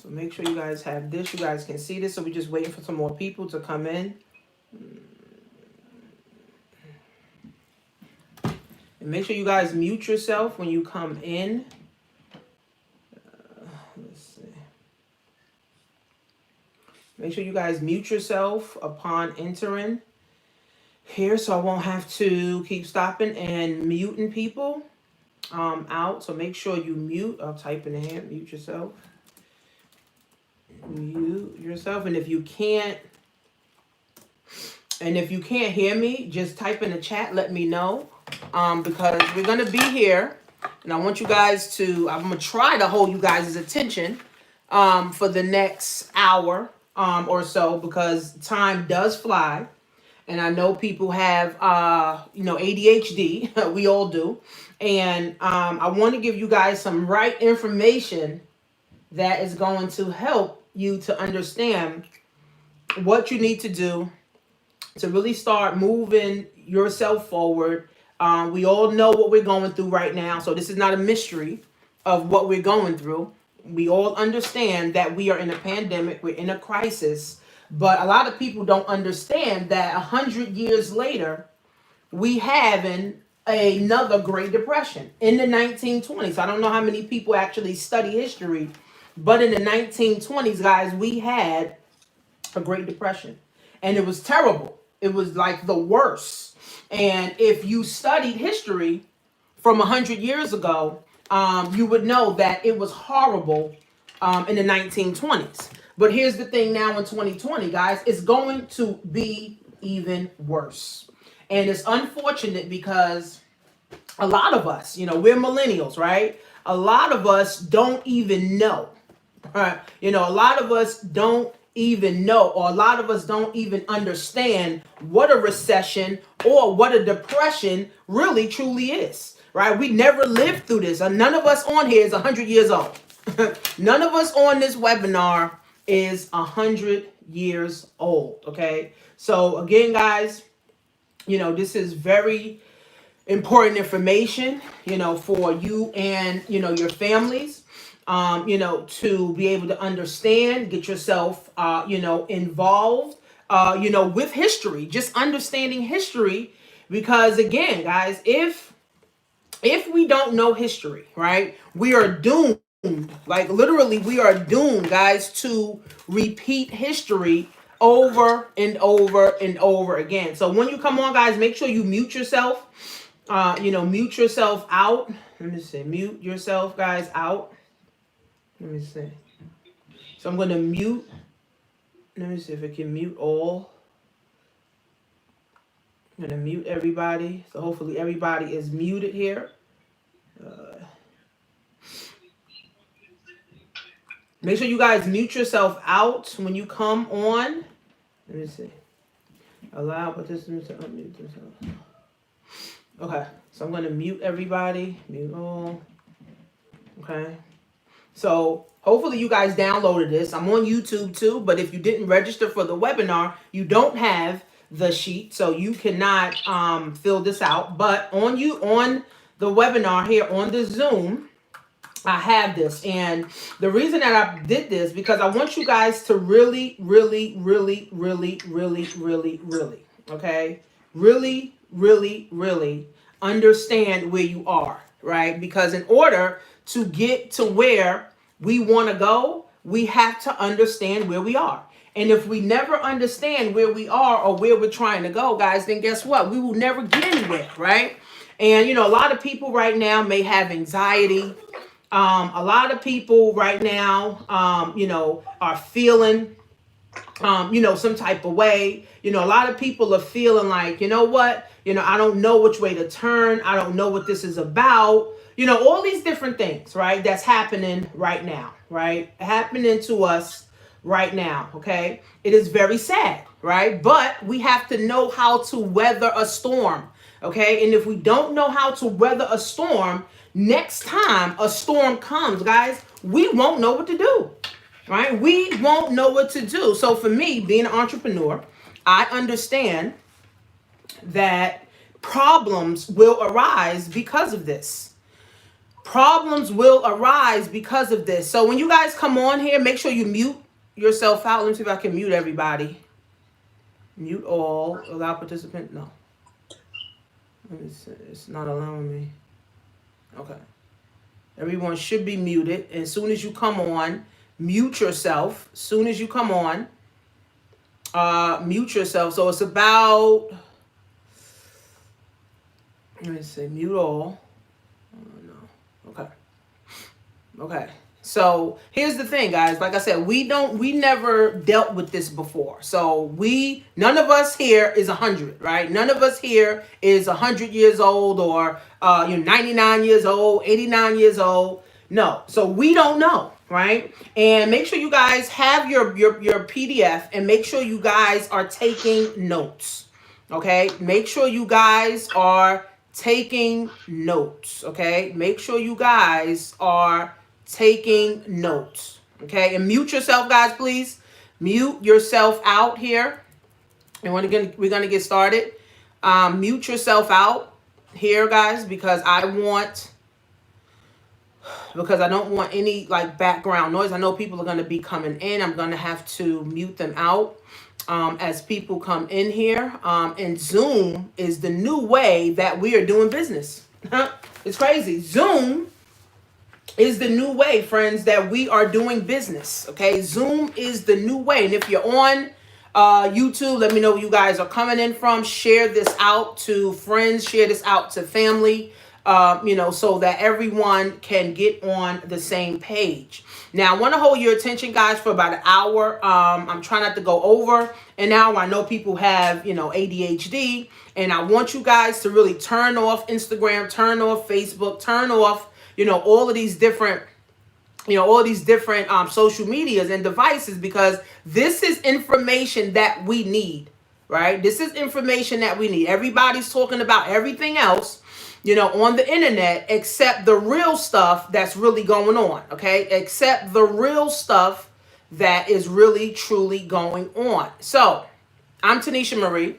So make sure you guys have this. You guys can see this. So we're just waiting for some more people to come in. And make sure you guys mute yourself when you come in. Let's see. Make sure you guys mute yourself upon entering here, so I won't have to keep stopping and muting people out. So make sure you mute. I'll type in here. Mute yourself. Mute yourself. And if you can't hear me, just type in the chat. Let me know. Because we're gonna be here, and I want you guys to. I'm gonna try to hold you guys' attention for the next hour or so, because time does fly. And I know people have, ADHD. We all do. And I want to give you guys some right information that is going to help you to understand what you need to do to really start moving yourself forward. We all know what we're going through right now. So this is not a mystery of what we're going through. We all understand that we are in a pandemic. We're in a crisis. But a lot of people don't understand that 100 years later, we have another Great Depression in the 1920s. I don't know how many people actually study history, but in the 1920s, guys, we had a Great Depression. And it was terrible. It was like the worst. And if you studied history from 100 years ago, you would know that it was horrible in the 1920s. But here's the thing now in 2020, guys, it's going to be even worse. And it's unfortunate because a lot of us, we're millennials, right? A lot of us don't even know. Right? A lot of us don't even know, or a lot of us don't even understand what a recession or what a depression really truly is. Right? We never lived through this. None of us on here is 100 years old. None of us on this webinar is 100 years old. Okay. So again, guys, this is very important information, for you and, your families, to be able to understand, get yourself, involved, with history, just understanding history. Because again, guys, if we don't know history, right, we are doomed. Like literally, we are doomed, guys, to repeat history over and over and over again. So when you come on, guys, make sure you mute yourself. Mute yourself out. Let me see. Mute yourself, guys, out. Let me see. So I'm going to mute. Let me see if I can mute all. I'm going to mute everybody. So hopefully everybody is muted here. Make sure you guys mute yourself out when you come on. Let me see. Allow participants to unmute themselves. Okay, so I'm going to mute everybody. Mute all. Okay. So hopefully you guys downloaded this. I'm on YouTube too, but if you didn't register for the webinar, you don't have the sheet, so you cannot fill this out. But on the webinar here on the Zoom, I have this. And the reason that I did this, because I want you guys to really, really, really, really, really, really, really, okay, really, really, really understand where you are, right? Because in order to get to where we want to go, we have to understand where we are. And if we never understand where we are or where we're trying to go, guys, then guess what? We will never get anywhere, right? And, a lot of people right now may have anxiety. A lot of people right now, are feeling, some type of way. A lot of people are feeling like, what? I don't know which way to turn. I don't know what this is about. All these different things, right? That's happening right now, right? Happening to us right now, okay? It is very sad, right? But we have to know how to weather a storm, okay? And if we don't know how to weather a storm, next time a storm comes, guys, we won't know what to do, right? We won't know what to do. So for me, being an entrepreneur, I understand that problems will arise because of this. Problems will arise because of this. So when you guys come on here, make sure you mute yourself out. Let me see if I can mute everybody. Mute all. Allow participant. No. Let me see. It's not allowing me. Okay. Everyone should be muted. And as soon as you come on, mute yourself. As soon as you come on, mute yourself. So it's about, let me see, mute all. Oh, no. Okay. Okay. So here's the thing, guys. Like I said, we never dealt with this before. So none of us here is 100, right? None of us here is 100 years old or 99 years old, 89 years old. No. So we don't know, right? And make sure you guys have your PDF, and make sure you guys are taking notes. Okay? Make sure you guys are taking notes. Okay? Make sure you guys are taking notes. Okay? And mute yourself, guys, please. Mute yourself out here. And we're gonna get started. Mute yourself out here, guys, because I don't want any like background noise. I know people are gonna be coming in. I'm gonna have to mute them out as people come in here. And Zoom is the new way that we are doing business. It's crazy. Zoom is the new way, friends, that we are doing business. Okay, Zoom is the new way. And if you're on YouTube, let me know where you guys are coming in from. Share this out to friends. Share this out to family. So that everyone can get on the same page. Now, I want to hold your attention, guys, for about an hour. I'm trying not to go over an hour. I know people have, ADHD, and I want you guys to really turn off Instagram, turn off Facebook, turn off, all of these different social medias and devices, because this is information that we need, right? This is information that we need. Everybody's talking about everything else, on the internet, except the real stuff that's really going on, okay? Except the real stuff that is really, truly going on. So, I'm Tanisha Marie.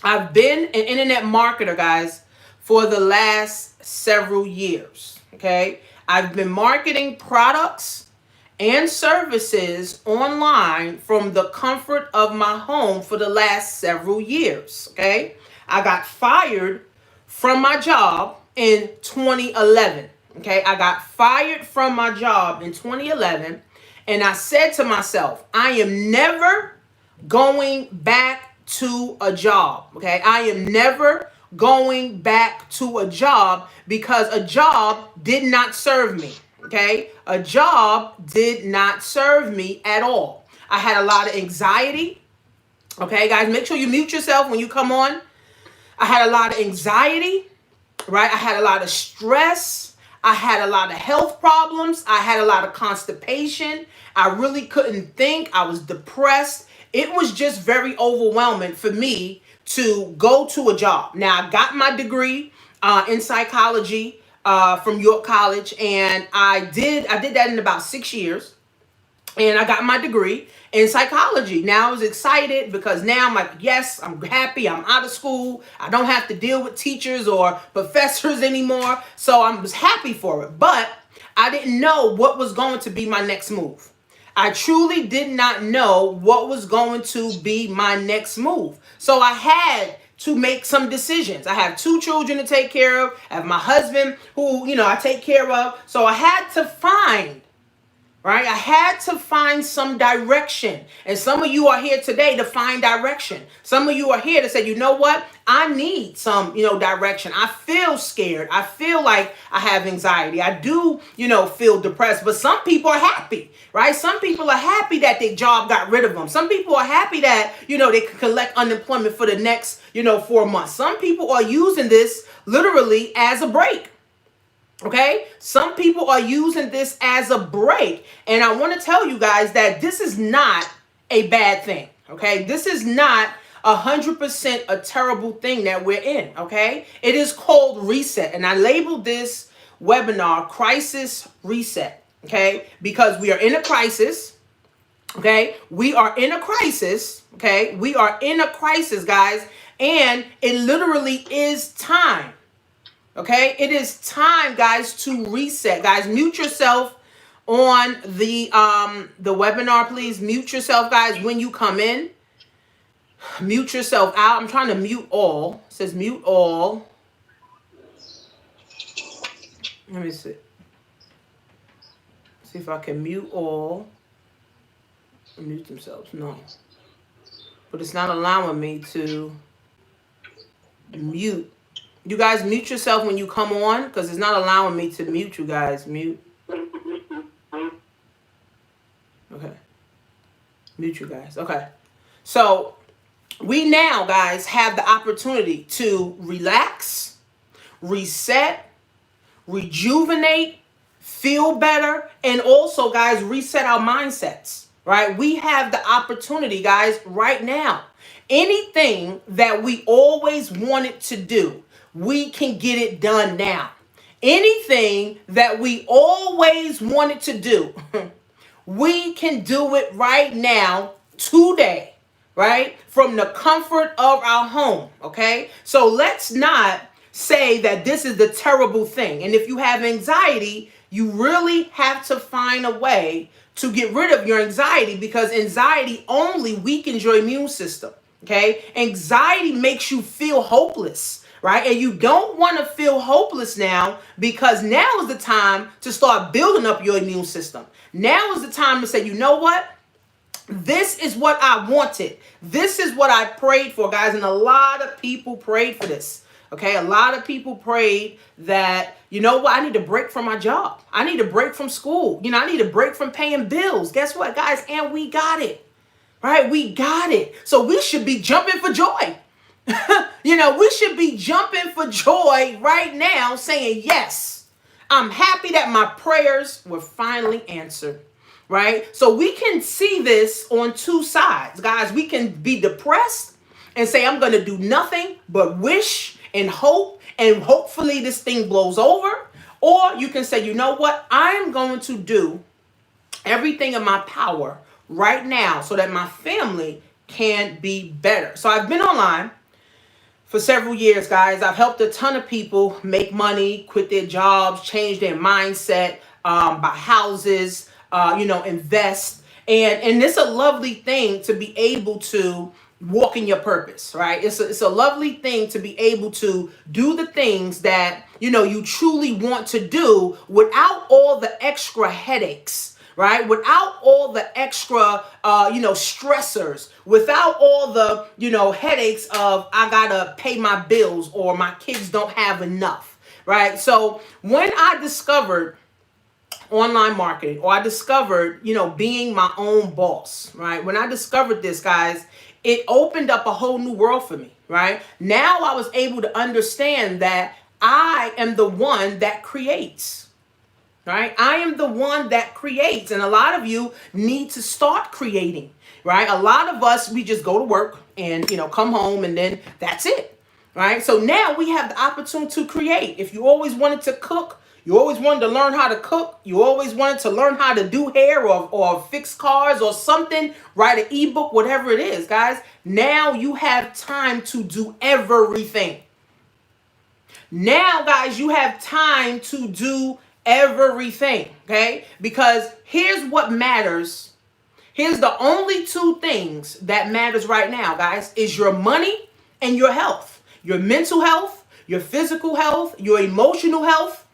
I've been an internet marketer, guys, for the last several years, okay? I've been marketing products and services online from the comfort of my home for the last several years, okay? I got fired from my job in 2011, okay? I got fired from my job in 2011, and I said to myself, I am never going back to a job, okay? I am never going back to a job, because a job did not serve me, okay? A job did not serve me at all. I had a lot of anxiety, okay? Guys, make sure you mute yourself when you come on. I had a lot of anxiety, right? I had a lot of stress. I had a lot of health problems. I had a lot of constipation. I really couldn't think. I was depressed. It was just very overwhelming for me to go to a job. Now, I got my degree in psychology from York College, and I did that in about 6 years. And I got my degree in psychology. Now I was excited because now I'm like, yes, I'm happy. I'm out of school. I don't have to deal with teachers or professors anymore. So I was happy for it. But I didn't know what was going to be my next move. I truly did not know what was going to be my next move. So I had to make some decisions. I have 2 children to take care of. I have my husband who, I take care of. So I had to find, right? I had to find some direction. And some of you are here today to find direction. Some of you are here to say, you know what? I need some, direction. I feel scared. I feel like I have anxiety. I do, feel depressed. But some people are happy, right? Some people are happy that their job got rid of them. Some people are happy that, they can collect unemployment for the next, 4 months. Some people are using this literally as a break. Okay, some people are using this as a break. And I want to tell you guys that this is not a bad thing. Okay, this is not 100% a terrible thing that we're in. Okay, it is called reset. And I labeled this webinar Crisis Reset. Okay, because we are in a crisis. Okay, we are in a crisis. Okay, we are in a crisis, guys. And it literally is time. Okay, it is time, guys, to reset. Guys, mute yourself on the webinar, please. Mute yourself, guys, when you come in. Mute yourself out. I'm trying to mute all. It says mute all. Let me see. See if I can mute all. Mute themselves. No. But it's not allowing me to mute. You guys mute yourself when you come on, because it's not allowing me to mute you guys. Mute. Okay. Mute you guys. Okay. So we now, guys, have the opportunity to relax, reset, rejuvenate, feel better, and also, guys, reset our mindsets, right? We have the opportunity, guys, right now. Anything that we always wanted to do, we can get it done now. Anything that we always wanted to do, we can do it right now, today, right? From the comfort of our home, okay? So let's not say that this is the terrible thing. And if you have anxiety, you really have to find a way to get rid of your anxiety, because anxiety only weakens your immune system, okay? Anxiety makes you feel hopeless, right? And you don't want to feel hopeless now, because now is the time to start building up your immune system. Now is the time to say, you know what? This is what I wanted. This is what I prayed for, guys. And a lot of people prayed for this. Okay, a lot of people prayed that, you know what, I need to break from my job. I need to break from school. You know, I need to break from paying bills. Guess what, guys? And we got it, right? We got it. So we should be jumping for joy. You know, we should be jumping for joy right now, saying, yes, I'm happy that my prayers were finally answered. Right? So we can see this on two sides, guys. We can be depressed and say, I'm going to do nothing but wish and hope, and hopefully this thing blows over. Or you can say, you know what? I'm going to do everything in my power right now so that my family can be better. So I've been online for several years, guys. I've helped a ton of people make money, quit their jobs, change their mindset, buy houses, invest. And it's a lovely thing to be able to walk in your purpose, right? It's a lovely thing to be able to do the things that, you truly want to do without all the extra headaches, right? Without all the extra, stressors, without all the, headaches of I gotta pay my bills or my kids don't have enough, right? So when I discovered online marketing, or I discovered, being my own boss, right? When I discovered this, guys, it opened up a whole new world for me, right? Now I was able to understand that I am the one that creates, right? I am the one that creates. And a lot of you need to start creating, right? A lot of us, we just go to work and, come home and then that's it, right? So now we have the opportunity to create. If you always wanted to cook, you always wanted to learn how to cook, you always wanted to learn how to do hair or fix cars or something, write an ebook, whatever it is, guys, now you have time to do everything. Now, guys, you have time to do everything, okay? Because here's what matters. Here's the only two things that matters right now, guys, is your money and your health. Your mental health, your physical health, your emotional health,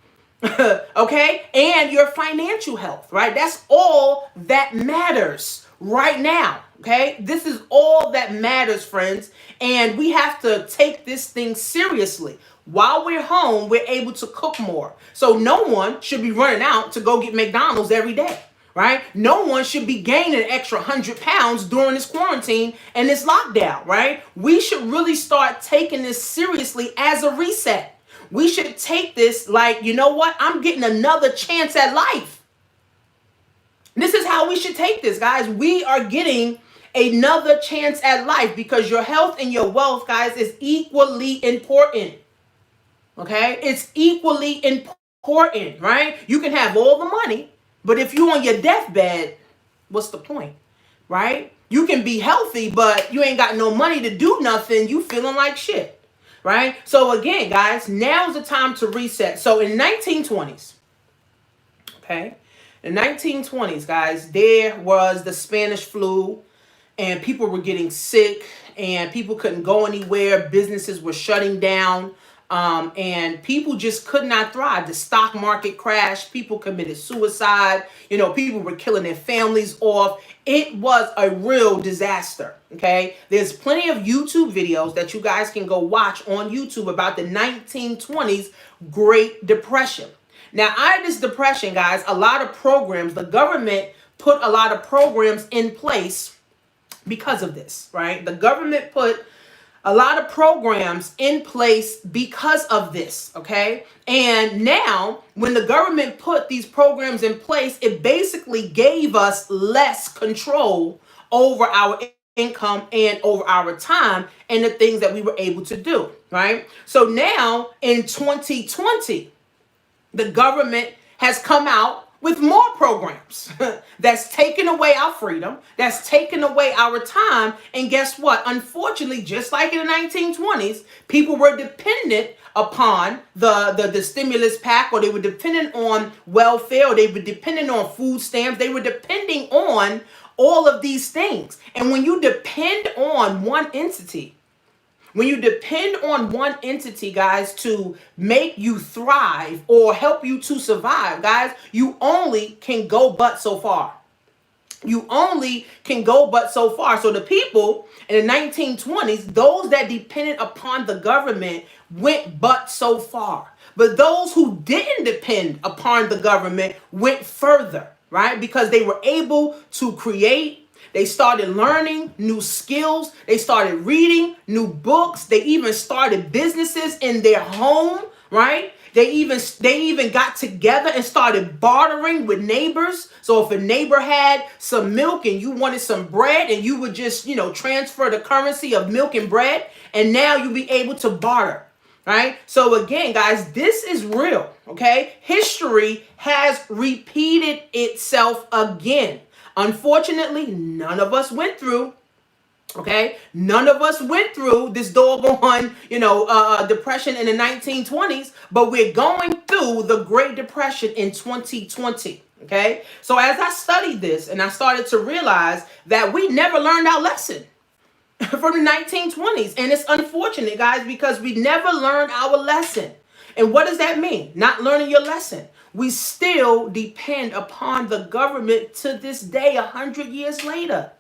okay? And your financial health, right? That's all that matters right now, okay? This is all that matters, friends. And we have to take this thing seriously. While we're home, we're able to cook more. So no one should be running out to go get McDonald's every day, right? No one should be gaining an extra 100 pounds during this quarantine and this lockdown, right? We should really start taking this seriously as a reset. We should take this like, you know what? I'm getting another chance at life. This is how we should take this, guys. We are getting another chance at life because your health and your wealth, guys, is equally important. Okay? It's equally important, right? You can have all the money, but if you're on your deathbed, what's the point, right? You can be healthy, but you ain't got no money to do nothing. You feeling like shit. right? So again, guys, now's the time to reset. So in 1920s, okay, in 1920s, guys, there was the Spanish flu, and people were getting sick, and people couldn't go anywhere. Businesses were shutting down, and people just could not thrive. The stock market crashed. People committed suicide. People were killing their families off. It was a real disaster. Okay, there's plenty of YouTube videos that you guys can go watch on YouTube about the 1920s Great Depression. Now, out of this depression, guys, a lot of programs, the government put a lot of programs in place because of this, right? The government put a lot of programs in place because of this, okay? And now, when the government put these programs in place, it basically gave us less control over our income and over our time and the things that we were able to do, right? So now, in 2020, the government has come out with more programs that's taken away our freedom, that's taken away our time. And guess what? Unfortunately, just like in the 1920s, people were dependent upon the stimulus pack, or they were dependent on welfare, or they were dependent on food stamps. They were depending on all of these things. And when you depend on one entity, guys, to make you thrive or help you to survive, guys, you only can go but so far. You only can go but so far. So the people in the 1920s, those that depended upon the government, went but so far. But those who didn't depend upon the government went further, right? Because they were able to create. They started learning new skills. They started reading new books. They even started businesses in their home, right? They even got together and started bartering with neighbors. So if a neighbor had some milk and you wanted some bread, and you would just, transfer the currency of milk and bread, and now you'll be able to barter. Right? So again, guys, this is real, okay? History has repeated itself again. Unfortunately, none of us went through, okay? None of us went through this doggone, depression in the 1920s, but we're going through the Great Depression in 2020, okay? So as I studied this, and I started to realize that we never learned our lesson from the 1920s. And it's unfortunate, guys, because we never learned our lesson. And what does that mean? Not learning your lesson. We still depend upon the government to this day, 100 years later.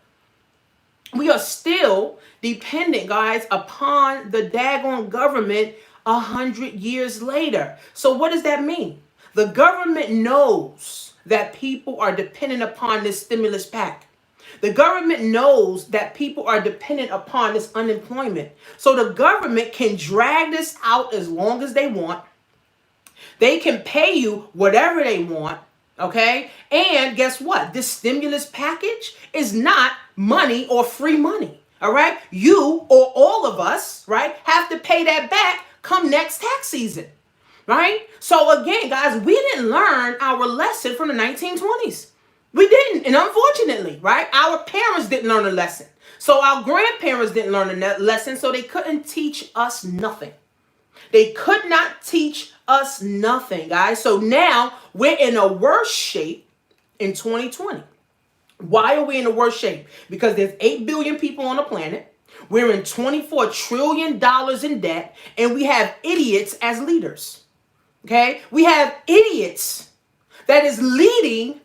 We are still dependent, guys, upon the daggone government 100 years later. So what does that mean? The government knows that people are dependent upon this stimulus pack. The government knows that people are dependent upon this unemployment. So the government can drag this out as long as they want. They can pay you whatever they want, okay? And guess what? This stimulus package is not money or free money, all right? You or all of us, right, have to pay that back come next tax season, right? So again, guys, we didn't learn our lesson from the 1920s. We didn't, and unfortunately, right, our parents didn't learn a lesson. So our grandparents didn't learn a lesson, so they couldn't teach us nothing. They could not teach us nothing, guys. So now we're in a worse shape in 2020. Why are we in a worse shape? Because there's 8 billion people on the planet. We're in $24 trillion in debt, and we have idiots as leaders. Okay? We have idiots that is leading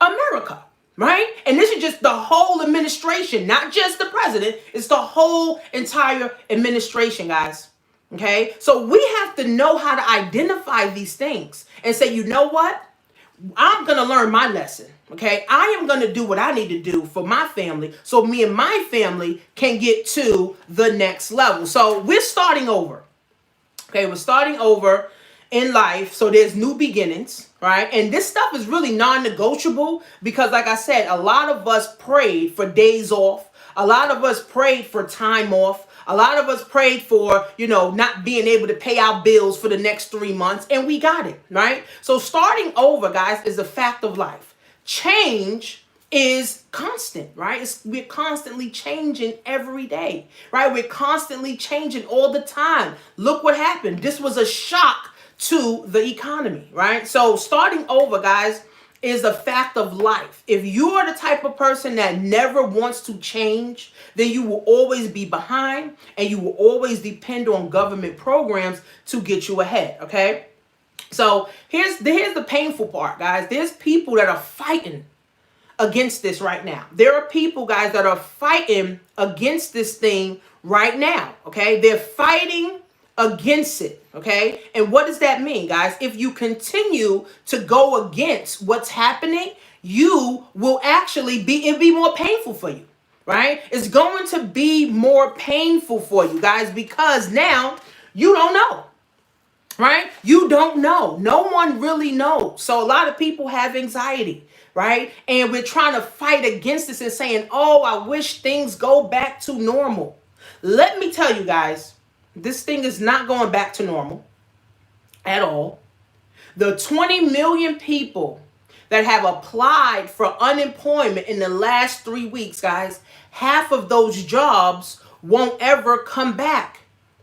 America, right? And this is just the whole administration, not just the president. It's the whole entire administration, guys. Okay? So we have to know how to identify these things and say, you know what? I'm going to learn my lesson. Okay? I am going to do what I need to do for my family so me and my family can get to the next level. So we're starting over. Okay? We're starting over in life. So there's new beginnings, right? And this stuff is really non-negotiable because, like I said, a lot of us prayed for days off. A lot of us prayed for time off. A lot of us prayed for, not being able to pay our bills for the next 3 months, and we got it, right? So starting over, guys, is a fact of life. Change is constant, right? We're constantly changing every day, right? We're constantly changing all the time. Look what happened. This was a shock to the economy, right? So starting over, guys, is a fact of life. If you are the type of person that never wants to change, then you will always be behind and you will always depend on government programs to get you ahead, okay? So here's the painful part, guys. There's people that are fighting against this right now. There are people, guys, that are fighting against this thing right now, okay? They're fighting against it, okay? And what does that mean, guys? If you continue to go against what's happening, you will actually it'll be more painful for you, right? It's going to be more painful for you, guys, because now you don't know. Right? You don't know. No one really knows. So a lot of people have anxiety, right? And we're trying to fight against this and saying, oh, I wish things go back to normal. Let me tell you guys, this thing is not going back to normal at all. The 20 million people that have applied for unemployment in the last 3 weeks, guys, half of those jobs won't ever come back.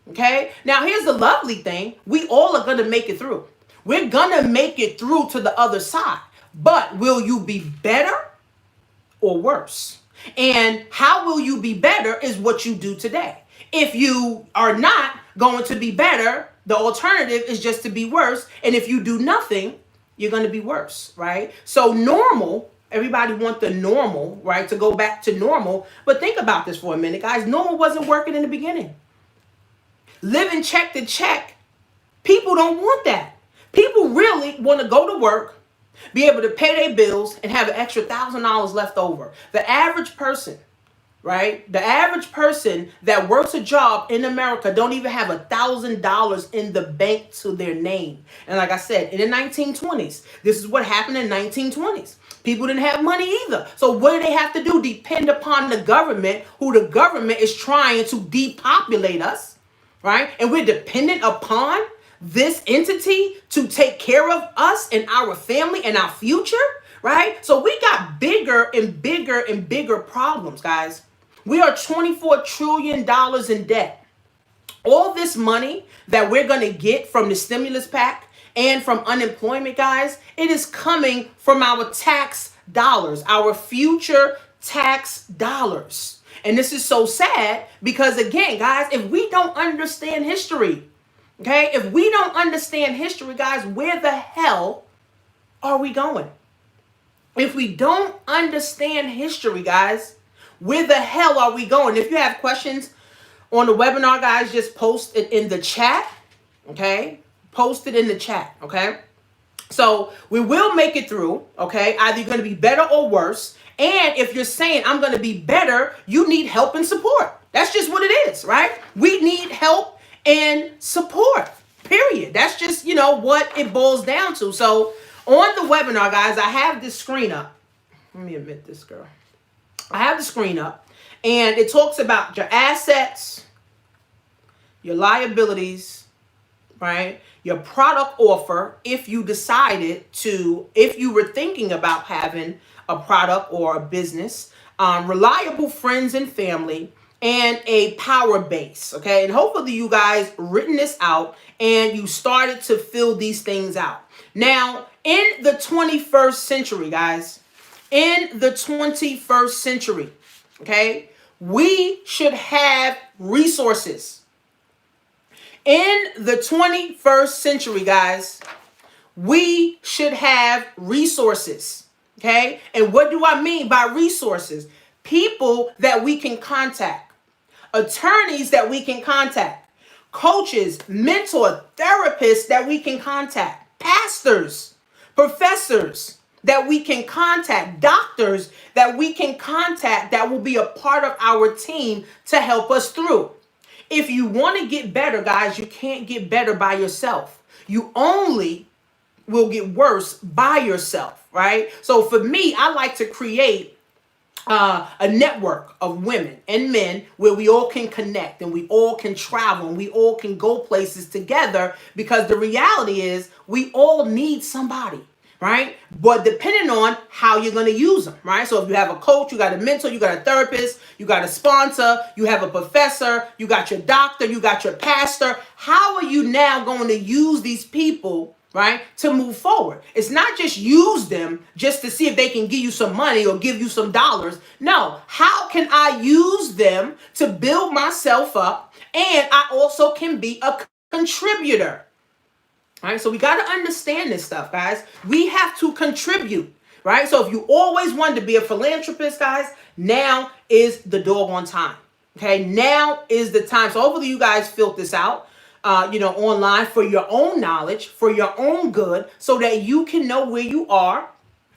Okay, now here's the lovely thing. We all are going to make it through. We're going to make it through to the other side. But will you be better or worse? And how will you be better is what you do today. If you are not going to be better, the alternative is just to be worse. And if you do nothing, you're going to be worse, right? So normal, everybody wants the normal, right, to go back to normal. But think about this for a minute, guys. Normal wasn't working in the beginning. Living check to check, people don't want that. People really want to go to work, be able to pay their bills, and have an extra $1,000 left over. The average person, right? The average person that works a job in America don't even have $1,000 in the bank to their name. And like I said, in the 1920s, this is what happened in 1920s. People didn't have money either. So what do they have to do? Depend upon the government, who the government is trying to depopulate us. Right? And we're dependent upon this entity to take care of us and our family and our future, right? So we got bigger and bigger and bigger problems, guys. We are $24 trillion in debt. All this money that we're going to get from the stimulus pack and from unemployment, guys, it is coming from our tax dollars, our future tax dollars. And this is so sad because, again, guys, if we don't understand history, okay, if we don't understand history, guys, where the hell are we going? If we don't understand history, guys, where the hell are we going? If you have questions on the webinar, guys, just post it in the chat, okay? Post it in the chat, okay? So we will make it through, okay? Either you're going to be better or worse. And if you're saying I'm going to be better, you need help and support. That's just what it is, right? We need help and support, period. That's just, what it boils down to. So on the webinar, guys, I have this screen up. Let me admit this, girl. I have the screen up, and it talks about your assets, your liabilities, right? Your product offer, if you were thinking about having a product or a business, reliable friends and family, and a power base, okay? And hopefully you guys written this out and you started to fill these things out. Now, in the 21st century, guys, in the 21st century, okay, we should have resources. In the 21st century, guys, we should have resources. Okay? And what do I mean by resources? People that we can contact, attorneys that we can contact, coaches, mentor, therapists that we can contact, pastors, professors that we can contact, doctors that we can contact that will be a part of our team to help us through. If you want to get better, guys, you can't get better by yourself. You only will get worse by yourself, right? So for me, I like to create a network of women and men where we all can connect and we all can travel and we all can go places together, because the reality is we all need somebody. right? But depending on how you're going to use them, right? So if you have a coach, you got a mentor, you got a therapist, you got a sponsor, you have a professor, you got your doctor, you got your pastor. How are you now going to use these people, right, to move forward? It's not just use them just to see if they can give you some money or give you some dollars. No, how can I use them to build myself up, and I also can be a contributor? All right, so we got to understand this stuff, guys. We have to contribute, right? So if you always wanted to be a philanthropist, guys, now is the doggone time. Okay, now is the time. So hopefully you guys filled this out, online for your own knowledge, for your own good, so that you can know where you are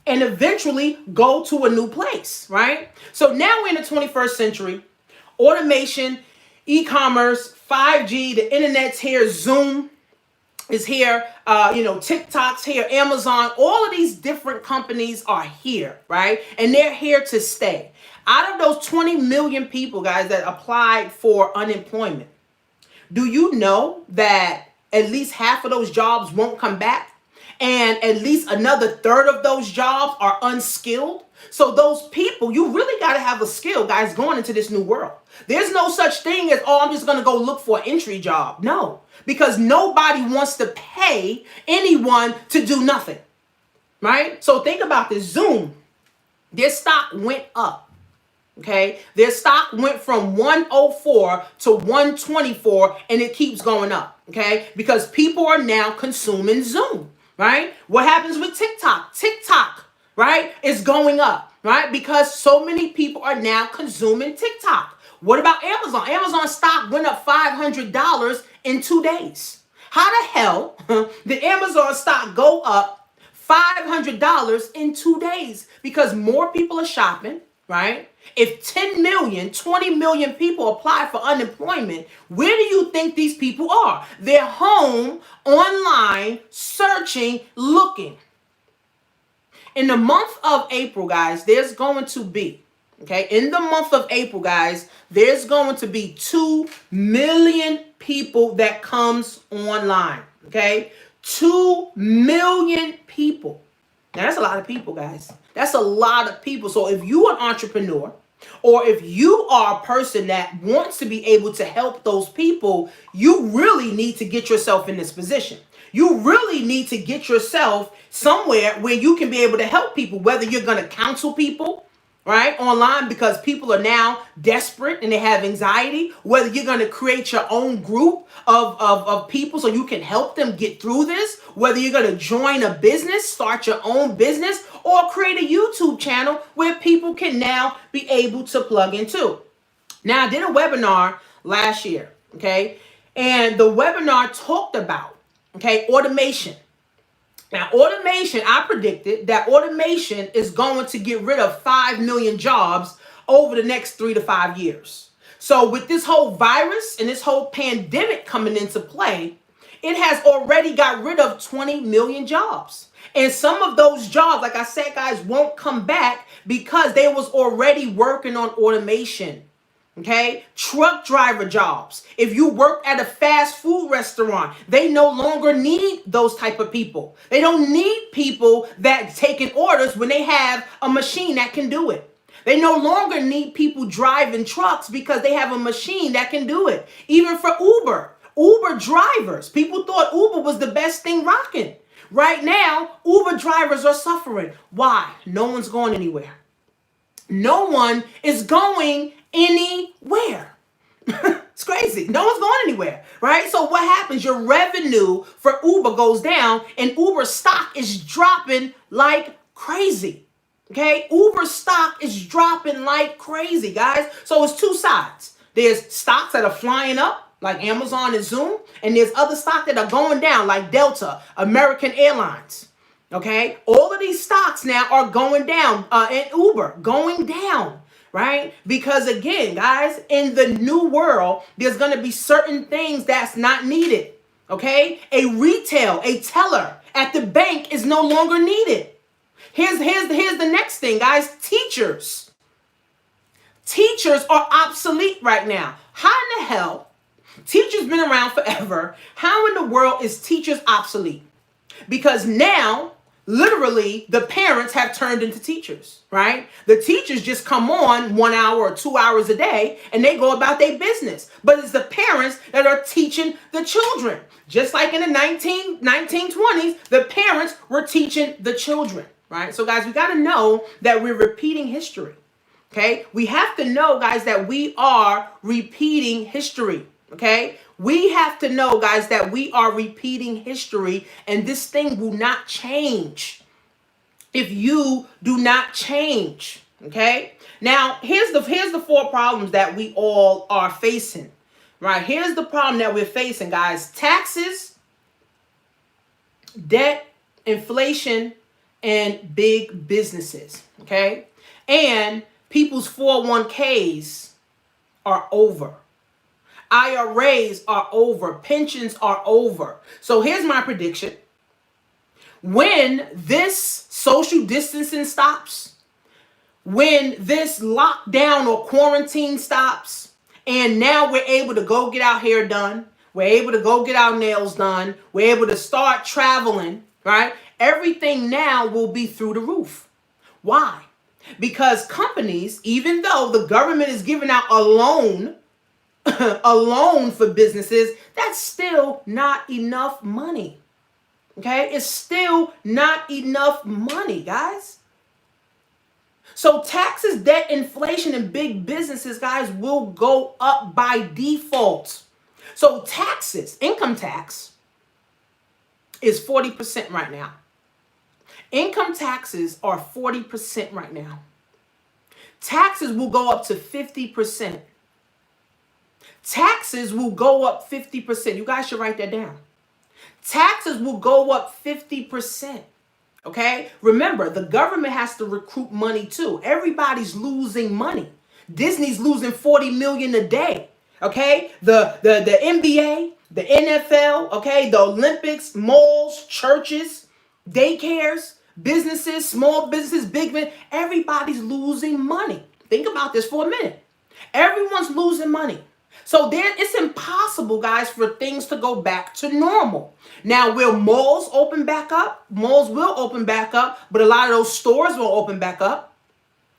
and eventually go to a new place, right? So now we're in the 21st century. Automation, e-commerce, 5G, the internet's here, Zoom is here, TikTok's here, Amazon, all of these different companies are here, right? And they're here to stay. Out of those 20 million people, guys, that applied for unemployment, do you know that at least half of those jobs won't come back? And at least another third of those jobs are unskilled. So those people, you really got to have a skill, guys, going into this new world. There's no such thing as, I'm just going to go look for an entry job. No, because nobody wants to pay anyone to do nothing, right? So think about this. Zoom, their stock went up. Okay, their stock went from 104 to 124, and it keeps going up. Okay, because people are now consuming Zoom, right? What happens with TikTok? TikTok, right, is going up, right? Because so many people are now consuming TikTok. What about Amazon? Amazon stock went up $500 in 2 days. How the hell did Amazon stock go up $500 in 2 days? Because more people are shopping, right? If 10 million, 20 million people apply for unemployment, where do you think these people are? They're home, online, searching, looking. In the month of April, guys, there's going to be, in the month of April, guys, there's going to be 2 million people that comes online, 2 million people. Now, that's a lot of people, guys. That's a lot of people. So if you're an entrepreneur, or if you are a person that wants to be able to help those people, you really need to get yourself in this position. You really need to get yourself somewhere where you can be able to help people, whether you're going to counsel people, right, online, because people are now desperate and they have anxiety, whether you're going to create your own group of people so you can help them get through this, whether you're going to join a business, start your own business, or create a YouTube channel where people can now be able to plug into. Now, I did a webinar last year, and the webinar talked about, automation. Now, automation, I predicted that automation is going to get rid of 5 million jobs over the next 3 to 5 years. So with this whole virus and this whole pandemic coming into play, it has already got rid of 20 million jobs. And some of those jobs, like I said, guys, won't come back because they was already working on automation. Truck driver jobs. If you work at a fast food restaurant, they no longer need those type of people. They don't need people that taking orders when they have a machine that can do it. They no longer need people driving trucks because they have a machine that can do it. Even for Uber drivers, people thought Uber was the best thing rocking. Right now, Uber drivers are suffering. Why? No one's going anywhere. No one is going anywhere. It's crazy. No one's going anywhere, right? So what happens? Your revenue for Uber goes down and Uber stock is dropping like crazy. Uber stock is dropping like crazy, guys. So it's two sides. There's stocks that are flying up, like Amazon and Zoom, and there's other stocks that are going down, like Delta, American Airlines. All of these stocks now are going down, and Uber going down, right? Because again, guys, in the new world, there's going to be certain things that's not needed. A teller at the bank is no longer needed. Here's the next thing, guys. Teachers are obsolete right now. How in the hell? Teachers been around forever. How in the world is teachers obsolete? Because now literally the parents have turned into teachers, right? The teachers just come on 1 hour or 2 hours a day and they go about their business. But it's the parents that are teaching the children. Just like in the 1920s, the parents were teaching the children, right? So guys, we got to know that we're repeating history. Okay? We have to know, guys, that we are repeating history. Okay? We have to know, guys, that we are repeating history, and this thing will not change if you do not change. Okay? Now, here's the four problems that we all are facing. Right? Here's the problem that we're facing, guys. Taxes, debt, inflation, and big businesses. Okay? And people's 401ks are over. IRAs are over. Pensions are over. So here's my prediction. When this social distancing stops, when this lockdown or quarantine stops, and now we're able to go get our hair done, we're able to go get our nails done, we're able to start traveling, right? Everything now will be through the roof. Why? Because companies, even though the government is giving out a loan for businesses, that's still not enough money. Okay? It's still not enough money, guys. So taxes, debt, inflation, and big businesses, guys, will go up by default. So taxes, income tax is 40% right now. Income taxes are 40% right now. Taxes will go up to 50%. Taxes will go up 50%. You guys should write that down. Taxes will go up 50%. Okay? Remember, the government has to recruit money too. Everybody's losing money. Disney's losing $40 million a day. Okay? The NBA, the NFL, okay, the Olympics, malls, churches, daycares, businesses, small businesses, big business, everybody's losing money. Think about this for a minute. Everyone's losing money. So it's impossible, guys, for things to go back to normal. Now, will malls open back up? Malls will open back up, but a lot of those stores will open back up.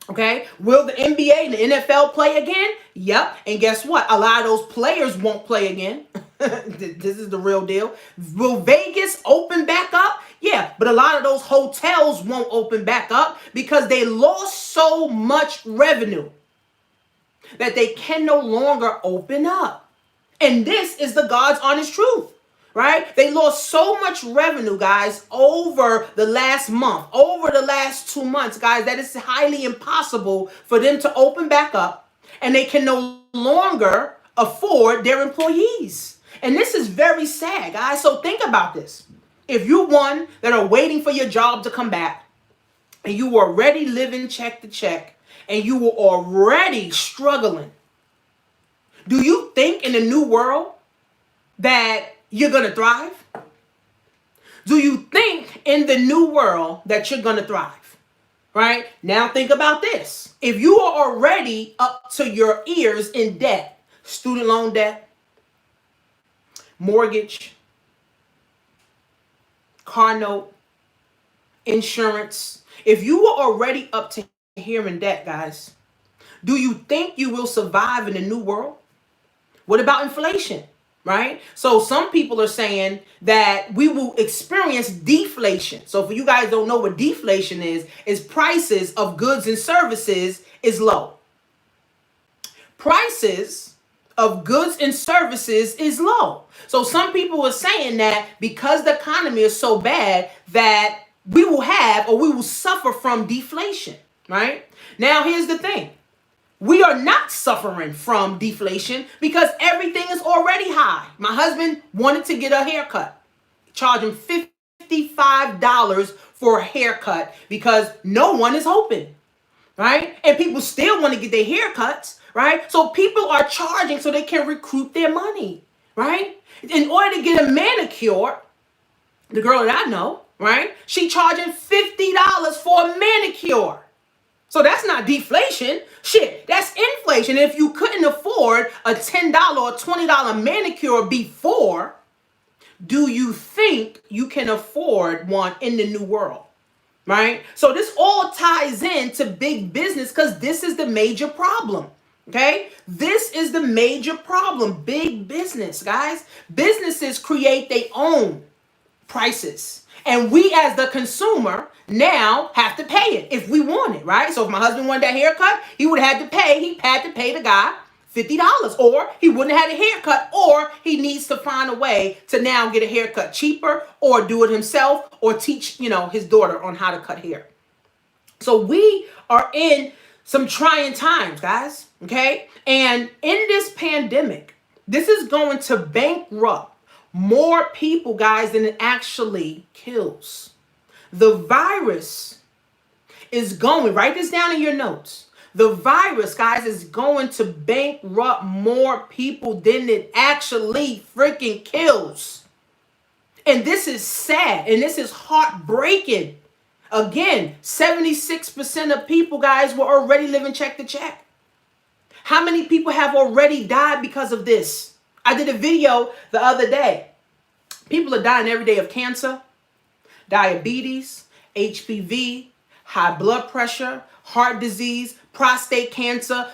Okay? Will the NBA and the NFL play again? Yep. And guess what? A lot of those players won't play again. This is the real deal. Will Vegas open back up? Yeah, but a lot of those hotels won't open back up because they lost so much revenue that they can no longer open up. And this is the God's honest truth, right? They lost so much revenue, guys, over the last month, over the last 2 months, guys, that it's highly impossible for them to open back up, and they can no longer afford their employees. And this is very sad, guys. So think about this. If you're one that are waiting for your job to come back, and you were already living check to check, and you were already struggling, do you think in the new world that you're going to thrive? Do you think in the new world that you're going to thrive? Right? Now think about this. If you are already up to your ears in debt, student loan debt, mortgage, car note, insurance, if you were already up to here in debt, guys, do you think you will survive in the new world? What about inflation, right? So some people are saying that we will experience deflation. So for you guys don't know what deflation is prices of goods and services is low. Prices of goods and services is low. So some people are saying that because the economy is so bad that we will have or we will suffer from deflation. Right? Now, here's the thing. We are not suffering from deflation because everything is already high. My husband wanted to get a haircut. Charge him $55 for a haircut because no one is open. Right? And people still want to get their haircuts. Right? So people are charging so they can recoup their money. Right? In order to get a manicure, the girl that I know, right? She charging $50 for a manicure. So that's not deflation. Shit, that's inflation. If you couldn't afford a $10 or $20 manicure before, do you think you can afford one in the new world? right? So this all ties into big business because this is the major problem. Okay, this is the major problem. Big business, guys. Businesses create their own prices. And we as the consumer now have to pay it if we want it, right? So if my husband wanted that haircut, he had to pay the guy $50, or he wouldn't have had a haircut, or he needs to find a way to now get a haircut cheaper, or do it himself, or teach, his daughter on how to cut hair. So we are in some trying times, guys, okay? And in this pandemic, this is going to bankrupt more people, guys, than it actually kills. The virus is going, write this down in your notes. The virus, guys, is going to bankrupt more people than it actually freaking kills. And this is sad, and this is heartbreaking. Again, 76% of people, guys, were already living check to check. How many people have already died because of this? I did a video the other day. People are dying every day of cancer, diabetes, HPV, high blood pressure, heart disease, prostate cancer,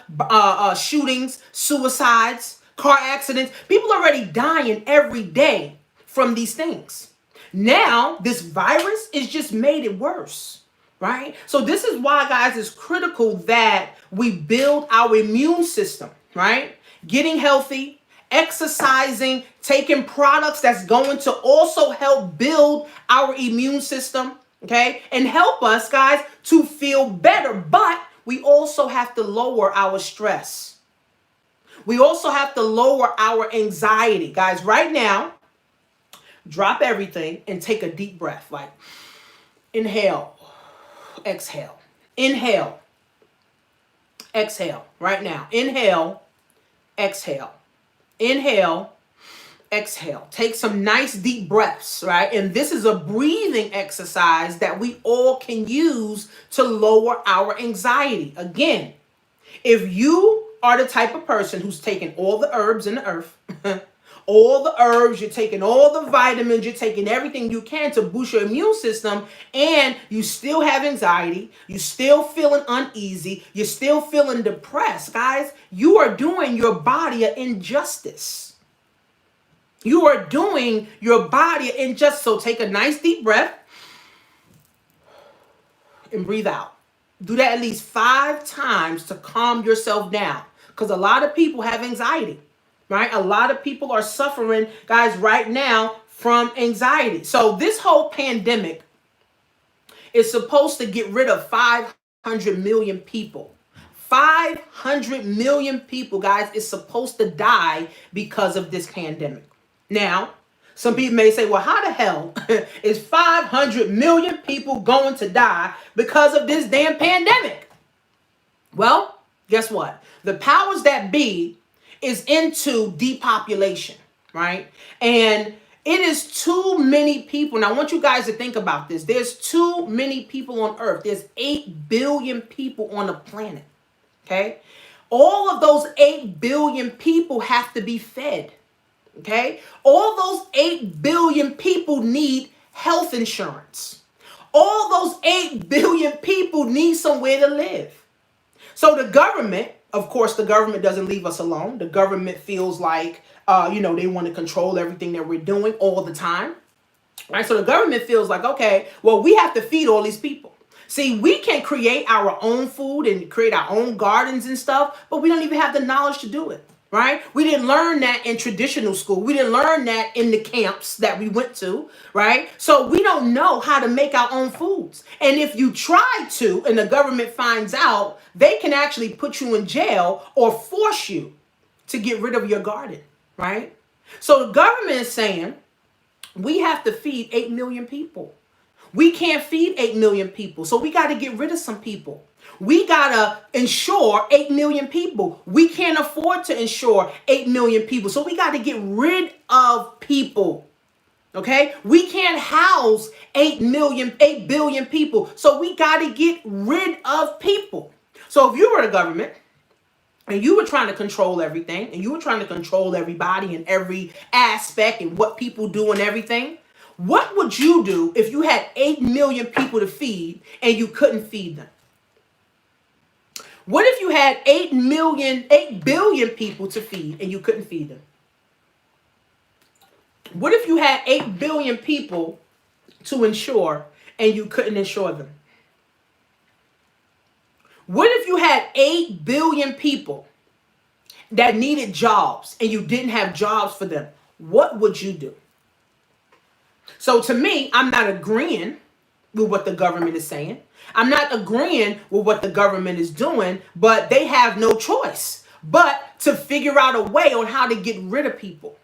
shootings, suicides, car accidents. People are already dying every day from these things. Now, this virus has just made it worse, right? So this is why, guys, it's critical that we build our immune system, right? Getting healthy, exercising, taking products that's going to also help build our immune system, okay? And help us, guys, to feel better. But we also have to lower our stress. We also have to lower our anxiety. Guys, right now, drop everything and take a deep breath. Like, inhale, exhale, inhale, exhale. Right now, inhale, exhale, inhale, exhale. Take some nice deep breaths, right? And this is a breathing exercise that we all can use to lower our anxiety. Again, if you are the type of person who's taking all the herbs in the earth, all the herbs, you're taking all the vitamins, you're taking everything you can to boost your immune system, and you still have anxiety, you're still feeling uneasy, you're still feeling depressed, guys, you are doing your body an injustice. You are doing your body an injustice. So take a nice deep breath and breathe out. Do that at least 5 times to calm yourself down, because a lot of people have anxiety. Right? A lot of people are suffering, guys, right now from anxiety. So this whole pandemic is supposed to get rid of 500 million people. 500 million people, guys, is supposed to die because of this pandemic. Now, some people may say, well, how the hell is 500 million people going to die because of this damn pandemic? Well, guess what? The powers that be is into depopulation, right? And it is too many people. Now, I want you guys to think about this. There's too many people on Earth. There's 8 billion people on the planet, okay? All of those 8 billion people have to be fed, okay? All those 8 billion people need health insurance. All those 8 billion people need somewhere to live. So the government, of course, the government doesn't leave us alone. The government feels like, they want to control everything that we're doing all the time. Right? So the government feels like, okay, well, we have to feed all these people. See, we can create our own food and create our own gardens and stuff, but we don't even have the knowledge to do it. Right? We didn't learn that in traditional school. We didn't learn that in the camps that we went to, right? So we don't know how to make our own foods. And if you try to, and the government finds out, they can actually put you in jail or force you to get rid of your garden, right? So the government is saying, we have to feed 8 million people. We can't feed 8 million people, so we got to get rid of some people. We got to insure 8 million people. We can't afford to insure 8 million people, so we got to get rid of people. Okay? We can't house 8 billion people, so we got to get rid of people. So if you were the government and you were trying to control everything, and you were trying to control everybody in every aspect and what people do and everything, What would you do if you had 8 million people to feed and you couldn't feed them? What if you had 8 billion people to feed and you couldn't feed them? What if you had 8 billion people to insure and you couldn't insure them? What if you had 8 billion people that needed jobs and you didn't have jobs for them? What would you do? So to me, I'm not agreeing with what the government is saying. I'm not agreeing with what the government is doing, but they have no choice but to figure out a way on how to get rid of people.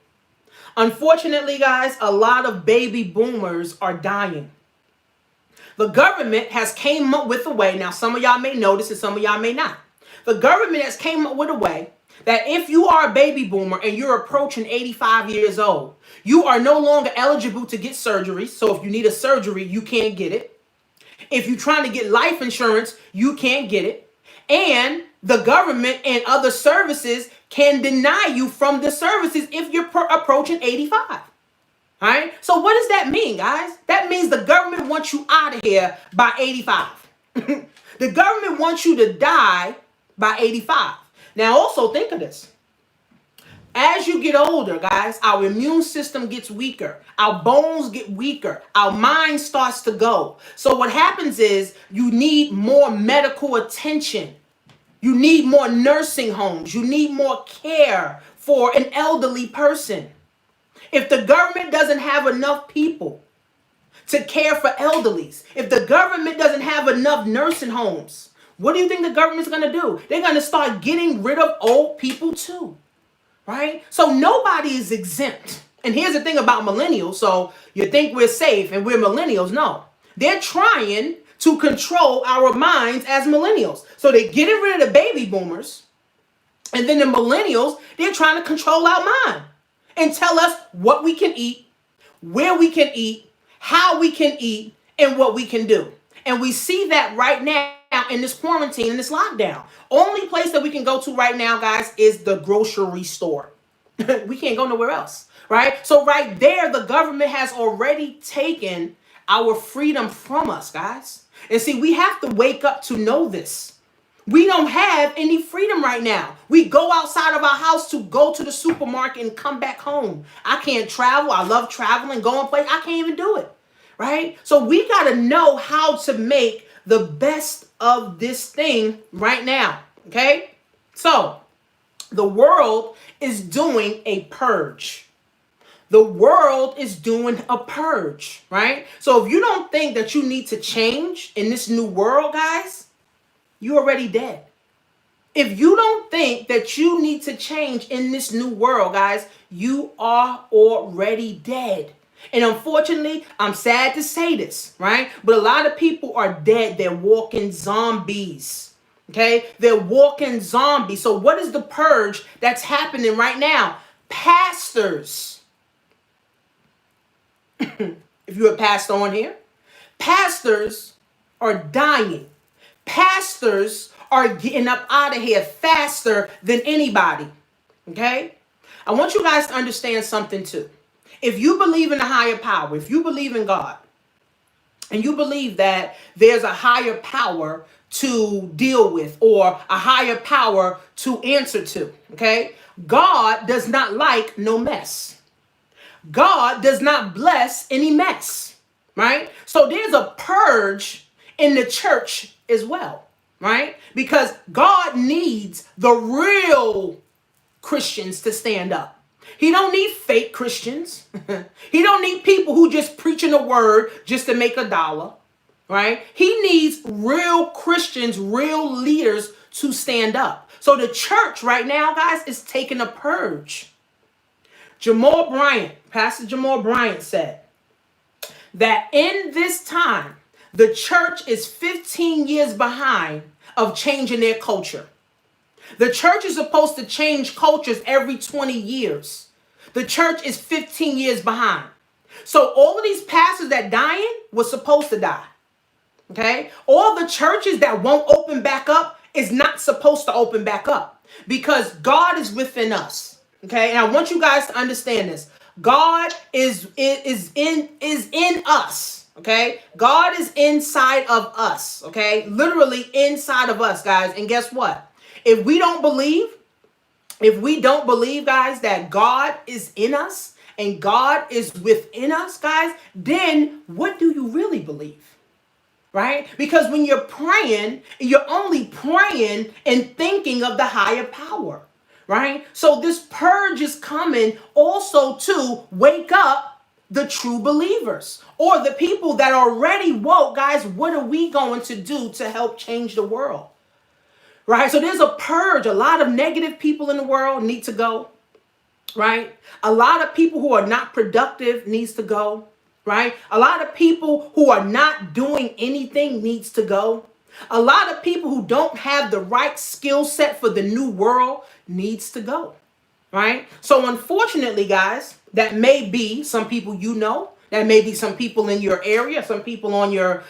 Unfortunately, guys, a lot of baby boomers are dying. The government has came up with a way. Now, some of y'all may know this and some of y'all may not. The government has came up with a way that if you are a baby boomer and you're approaching 85 years old, you are no longer eligible to get surgery. So if you need a surgery, you can't get it. If you're trying to get life insurance, you can't get it. And the government and other services can deny you from the services if you're approaching 85. All right? So what does that mean, guys? That means the government wants you out of here by 85. The government wants you to die by 85. Now, also think of this. As you get older, guys, our immune system gets weaker. Our bones get weaker. Our mind starts to go. So what happens is you need more medical attention. You need more nursing homes. You need more care for an elderly person. If the government doesn't have enough people to care for elderlies, if the government doesn't have enough nursing homes, what do you think the government's going to do? They're going to start getting rid of old people too. Right? So nobody is exempt. And here's the thing about millennials. So you think we're safe and we're millennials. No. They're trying to control our minds as millennials. So they're getting rid of the baby boomers. And then the millennials, they're trying to control our mind and tell us what we can eat, where we can eat, how we can eat, and what we can do. And we see that right now in this quarantine, in this lockdown. Only place that we can go to right now, guys, is the grocery store. We can't go nowhere else, right? So right there, the government has already taken our freedom from us, guys. And see, we have to wake up to know this. We don't have any freedom right now. We go outside of our house to go to the supermarket and come back home. I can't travel. I love traveling, going places. I can't even do it, right? So we got to know how to make the best of this thing right now, okay? So the world is doing a purge. The world is doing a purge, right? So if you don't think that you need to change in this new world, guys, you're already dead. If you don't think that you need to change in this new world, guys, you are already dead. And unfortunately, I'm sad to say this, right? But a lot of people are dead. They're walking zombies. Okay? They're walking zombies. So what is the purge that's happening right now? Pastors. If you're a pastor on here, pastors are dying. Pastors are getting up out of here faster than anybody. Okay? I want you guys to understand something too. If you believe in a higher power, if you believe in God, and you believe that there's a higher power to deal with or a higher power to answer to, okay? God does not like no mess. God does not bless any mess, right? So there's a purge in the church as well, right? Because God needs the real Christians to stand up. He don't need fake Christians. He don't need people who just preaching the word just to make $1, right? He needs real Christians, real leaders to stand up. So the church right now, guys, is taking a purge. Jamal Bryant, Pastor Jamal Bryant said that in this time, the church is 15 years behind of changing their culture. The church is supposed to change cultures every 20 years. The church is 15 years behind. So all of these pastors that dying was supposed to die. Okay? All the churches that won't open back up is not supposed to open back up because God is within us. Okay? And I want you guys to understand this. God is in us. Okay, God is inside of us. Okay, literally inside of us, guys. And guess what? If we don't believe, guys, that God is in us and God is within us, guys, then what do you really believe? Right? Because when you're praying, you're only praying and thinking of the higher power. Right? So this purge is coming also to wake up the true believers or the people that are already woke. Guys, what are we going to do to help change the world? Right? So there's a purge. A lot of negative people in the world need to go. Right? A lot of people who are not productive needs to go. Right? A lot of people who are not doing anything needs to go. A lot of people who don't have the right skill set for the new world needs to go. Right? So unfortunately, guys, that may be some people you know. That may be some people in your area, some people on your,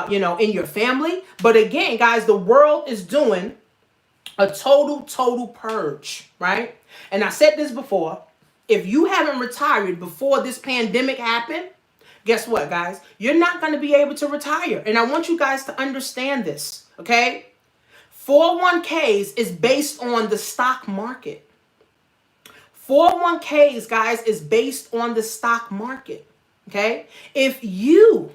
in your family. But again, guys, the world is doing a total purge, right? And I said this before. If you haven't retired before this pandemic happened, guess what, guys? You're not going to be able to retire. And I want you guys to understand this, okay? 401ks is based on the stock market. 401ks, guys, is based on the stock market, okay? If you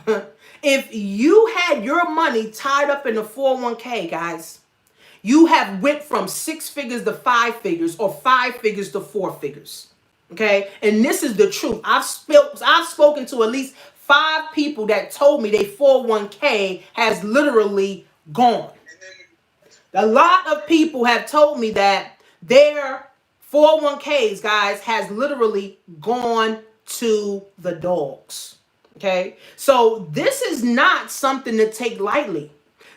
had your money tied up in a 401k, guys, you have went from 6 figures to 5 figures or 5 figures to 4 figures. Okay. And this is the truth. I've spoken to at least 5 people that told me their 401k has literally gone. A lot of people have told me that their 401ks, guys, has literally gone to the dogs. Okay. So this is not something to take lightly.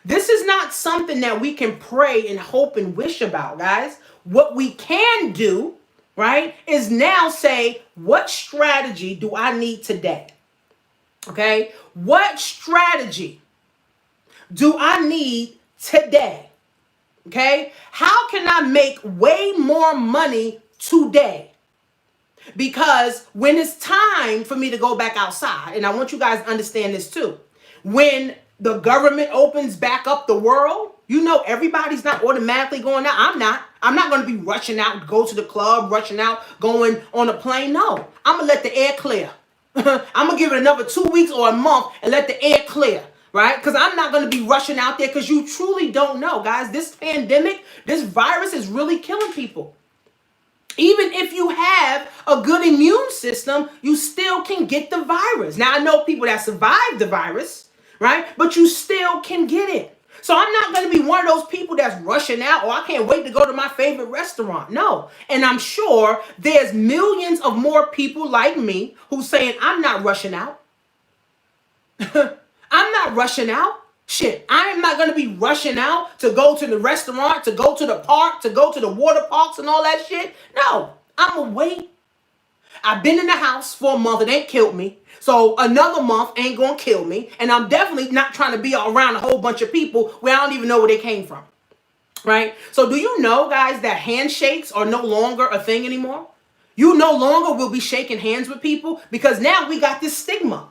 This is not something that we can pray and hope and wish about, guys. What we can do, right, is now say, what strategy do I need today? Okay? What strategy do I need today? Okay? How can I make way more money today? Because when it's time for me to go back outside, and I want you guys to understand this too, when the government opens back up the world, you know everybody's not automatically going out. I'm not going to be rushing out, go to the club, rushing out, going on a plane. No, I'm going to let the air clear. I'm going to give it another 2 weeks or a month and let the air clear. Right? Because I'm not going to be rushing out there because you truly don't know, guys. This pandemic, this virus is really killing people. Even if you have a good immune system, you still can get the virus. Now, I know people that survived the virus, right? But you still can get it. So I'm not going to be one of those people that's rushing out, or I can't wait to go to my favorite restaurant. No. And I'm sure there's millions of more people like me who's saying, I'm not rushing out. I'm not rushing out. Shit, I am not going to be rushing out to go to the restaurant, to go to the park, to go to the water parks and all that shit. No, I'm going to wait. I've been in the house for a month. It ain't killed me. So another month ain't going to kill me. And I'm definitely not trying to be around a whole bunch of people where I don't even know where they came from. Right? So do you know, guys, that handshakes are no longer a thing anymore? You no longer will be shaking hands with people because now we got this stigma.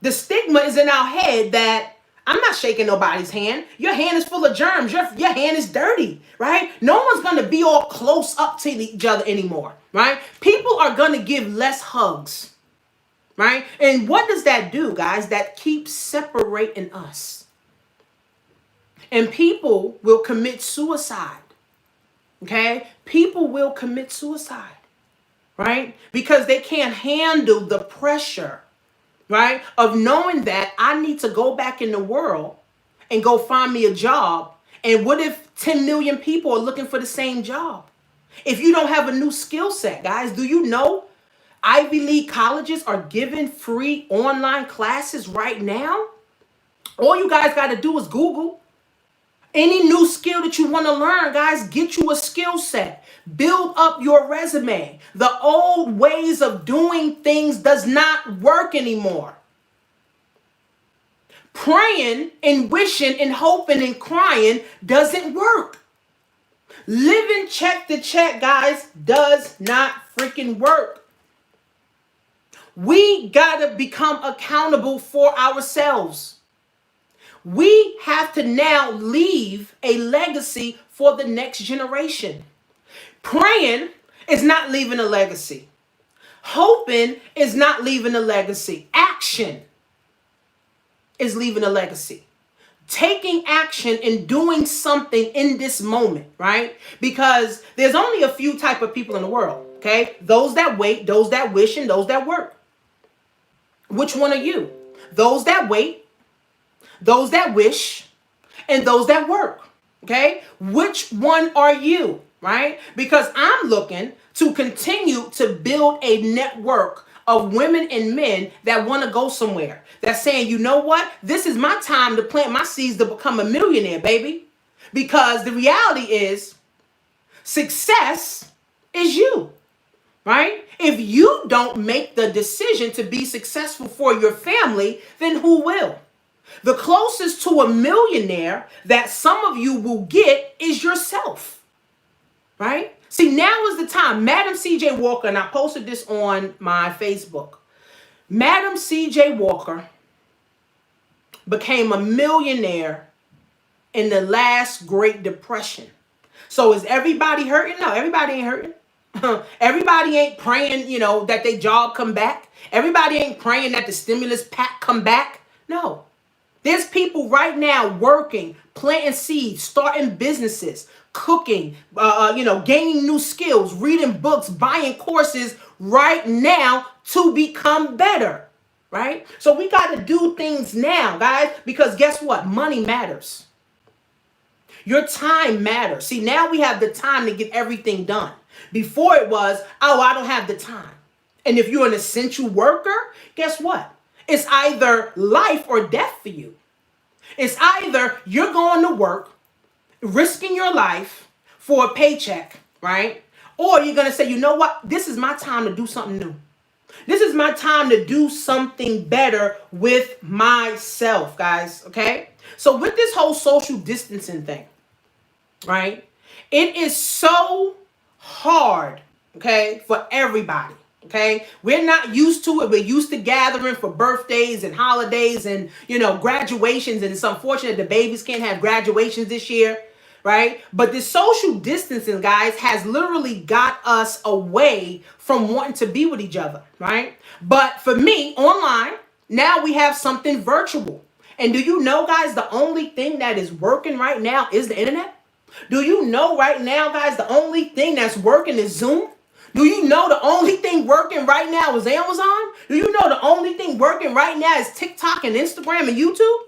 The stigma is in our head that I'm not shaking nobody's hand. Your hand is full of germs. Your hand is dirty, right? No one's going to be all close up to each other anymore, right? People are going to give less hugs, right? And what does that do, guys? That keeps separating us. And people will commit suicide, okay? People will commit suicide, right? Because they can't handle the pressure, right, of knowing that I need to go back in the world and go find me a job. And what if 10 million people are looking for the same job? If you don't have a new skill set, guys, do you know Ivy League colleges are giving free online classes right now? All you guys got to do is Google. Any new skill that you want to learn, guys, get you a skill set. Build up your resume. The old ways of doing things does not work anymore. Praying and wishing and hoping and crying doesn't work. Living check to check, guys, does not freaking work. We got to become accountable for ourselves. We have to now leave a legacy for the next generation. Praying is not leaving a legacy. Hoping is not leaving a legacy. Action is leaving a legacy. Taking action and doing something in this moment, right? Because there's only a few type of people in the world, okay? Those that wait, those that wish, and those that work. Which one are you? Those that wait, those that wish, and those that work, okay? Which one are you, right? Because I'm looking to continue to build a network of women and men that want to go somewhere. That's saying, you know what? This is my time to plant my seeds to become a millionaire, baby. Because the reality is, success is you, right? If you don't make the decision to be successful for your family, then who will? The closest to a millionaire that some of you will get is yourself, right? See, now is the time. Madam C.J. Walker, and I posted this on my Facebook. Madam C.J. Walker became a millionaire in the last Great Depression. So is everybody hurting? No, everybody ain't hurting. Everybody ain't praying, that their job come back. Everybody ain't praying that the stimulus pack come back. No. There's people right now working, planting seeds, starting businesses, cooking, gaining new skills, reading books, buying courses right now to become better, right? So we got to do things now, guys, because guess what? Money matters. Your time matters. See, now we have the time to get everything done. Before it was, I don't have the time. And if you're an essential worker, guess what? It's either life or death for you. It's either you're going to work, risking your life for a paycheck, right? Or you're going to say, you know what? This is my time to do something new. This is my time to do something better with myself, guys, okay? So with this whole social distancing thing, right? It is so hard, okay, for everybody. Okay, we're not used to it. We're used to gathering for birthdays and holidays and, graduations. And it's unfortunate the babies can't have graduations this year, right? But this social distancing, guys, has literally got us away from wanting to be with each other, right? But for me, online, now we have something virtual. And do you know, guys, the only thing that is working right now is the internet? Do you know right now, guys, the only thing that's working is Zoom? Do you know the only thing working right now is Amazon? Do you know the only thing working right now is TikTok and Instagram and YouTube?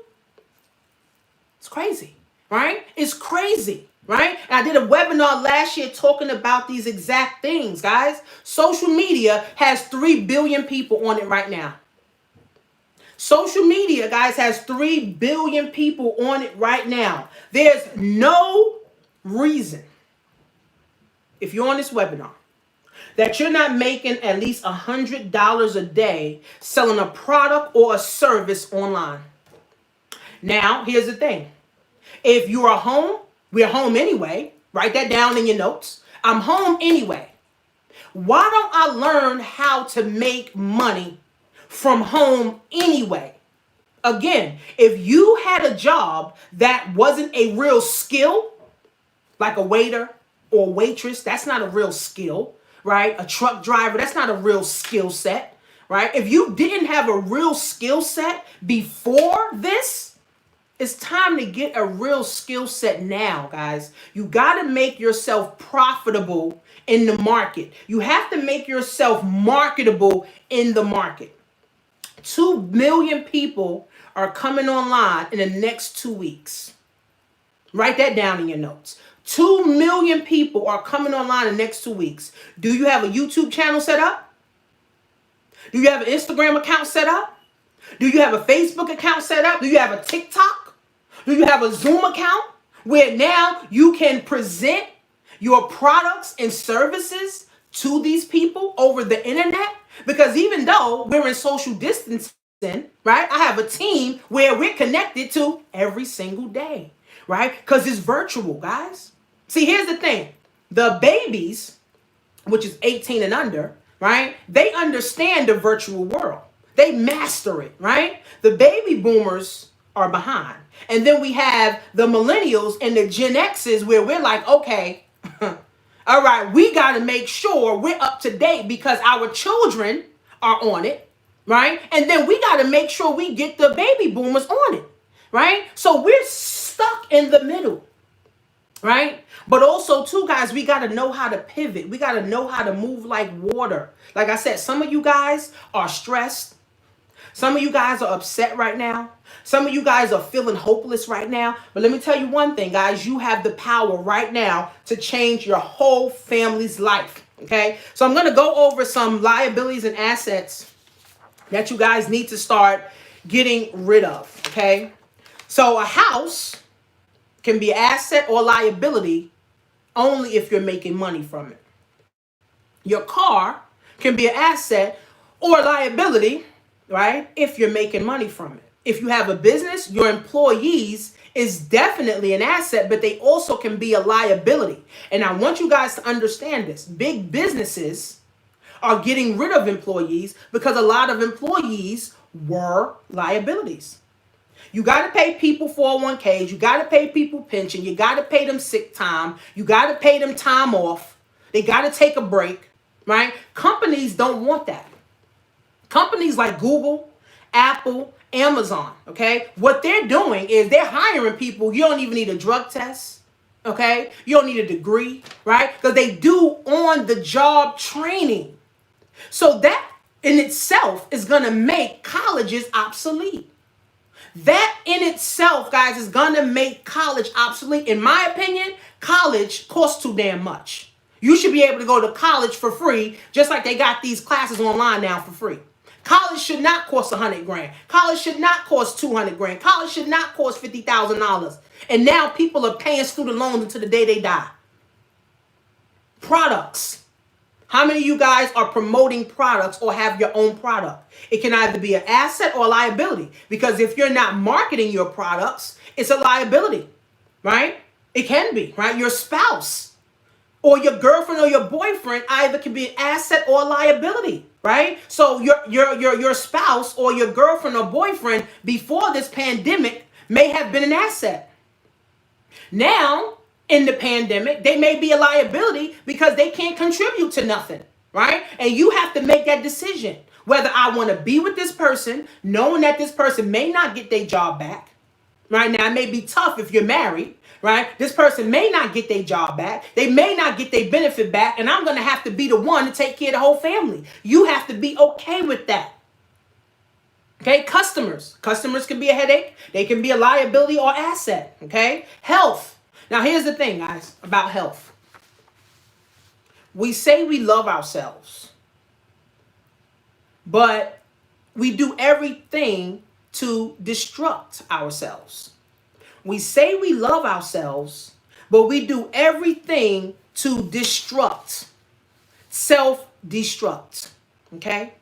It's crazy, right? It's crazy, right? And I did a webinar last year talking about these exact things, guys. Social media has 3 billion people on it right now. Social media, guys, has 3 billion people on it right now. There's no reason, if you're on this webinar, that you're not making at least $100 a day selling a product or a service online. Now, here's the thing. If you are home, we're home anyway. Write that down in your notes. I'm home anyway. Why don't I learn how to make money from home anyway? Again, if you had a job that wasn't a real skill, like a waiter or waitress, that's not a real skill. Right? A truck driver, that's not a real skill set, right? If you didn't have a real skill set before this, it's time to get a real skill set now, guys. You got to make yourself profitable in the market. You have to make yourself marketable in the market. 2 million people are coming online in the next 2 weeks. Write that down in your notes. 2 million people are coming online in the next 2 weeks. Do you have a YouTube channel set up? Do you have an Instagram account set up? Do you have a Facebook account set up? Do you have a TikTok? Do you have a Zoom account where now you can present your products and services to these people over the internet? Because even though we're in social distancing, right, I have a team where we're connected to every single day, right? Because it's virtual, guys. See, here's the thing. The babies, which is 18 and under, right? They understand the virtual world. They master it, right? The baby boomers are behind. And then we have the millennials and the Gen X's where we're like, okay, all right, we got to make sure we're up to date because our children are on it, right? And then we got to make sure we get the baby boomers on it, right? So we're stuck in the middle, right? But also, too, guys, we got to know how to pivot. We got to know how to move like water. Like I said, some of you guys are stressed. Some of you guys are upset right now. Some of you guys are feeling hopeless right now. But let me tell you one thing, guys. You have the power right now to change your whole family's life. Okay? So I'm going to go over some liabilities and assets that you guys need to start getting rid of. Okay? So a house can be an asset or liability only if you're making money from it. Your car can be an asset or liability, right, if you're making money from it. If you have a business, your employees is definitely an asset, but they also can be a liability. And I want you guys to understand this. Big businesses are getting rid of employees because a lot of employees were liabilities. You got to pay people 401ks. You got to pay people pension. You got to pay them sick time. You got to pay them time off. They got to take a break, right? Companies don't want that. Companies like Google, Apple, Amazon, okay? What they're doing is they're hiring people. You don't even need a drug test, okay? You don't need a degree, right? Because they do on-the-job training. So that in itself is going to make colleges obsolete. That in itself, guys, is going to make college obsolete. In my opinion, college costs too damn much. You should be able to go to college for free, just like they got these classes online now for free. College should not cost $100,000. College should not cost $200,000. College should not cost $50,000. And now people are paying student loans until the day they die. Products. How many of you guys are promoting products or have your own product? It can either be an asset or a liability. Because if you're not marketing your products, it's a liability, right? It can be, right? Your spouse or your girlfriend or your boyfriend either can be an asset or a liability, right? So your spouse or your girlfriend or boyfriend before this pandemic may have been an asset. Now, in the pandemic, they may be a liability because they can't contribute to nothing, right? And you have to make that decision whether I want to be with this person, knowing that this person may not get their job back, right? Now, it may be tough if you're married, right? This person may not get their job back. They may not get their benefit back, and I'm going to have to be the one to take care of the whole family. You have to be okay with that. Okay, customers. Customers can be a headache. They can be a liability or asset, okay? Health. Now, here's the thing, guys, about health. We say we love ourselves, but we do everything to destruct ourselves. We say we love ourselves, but we do everything to destruct, self-destruct, okay?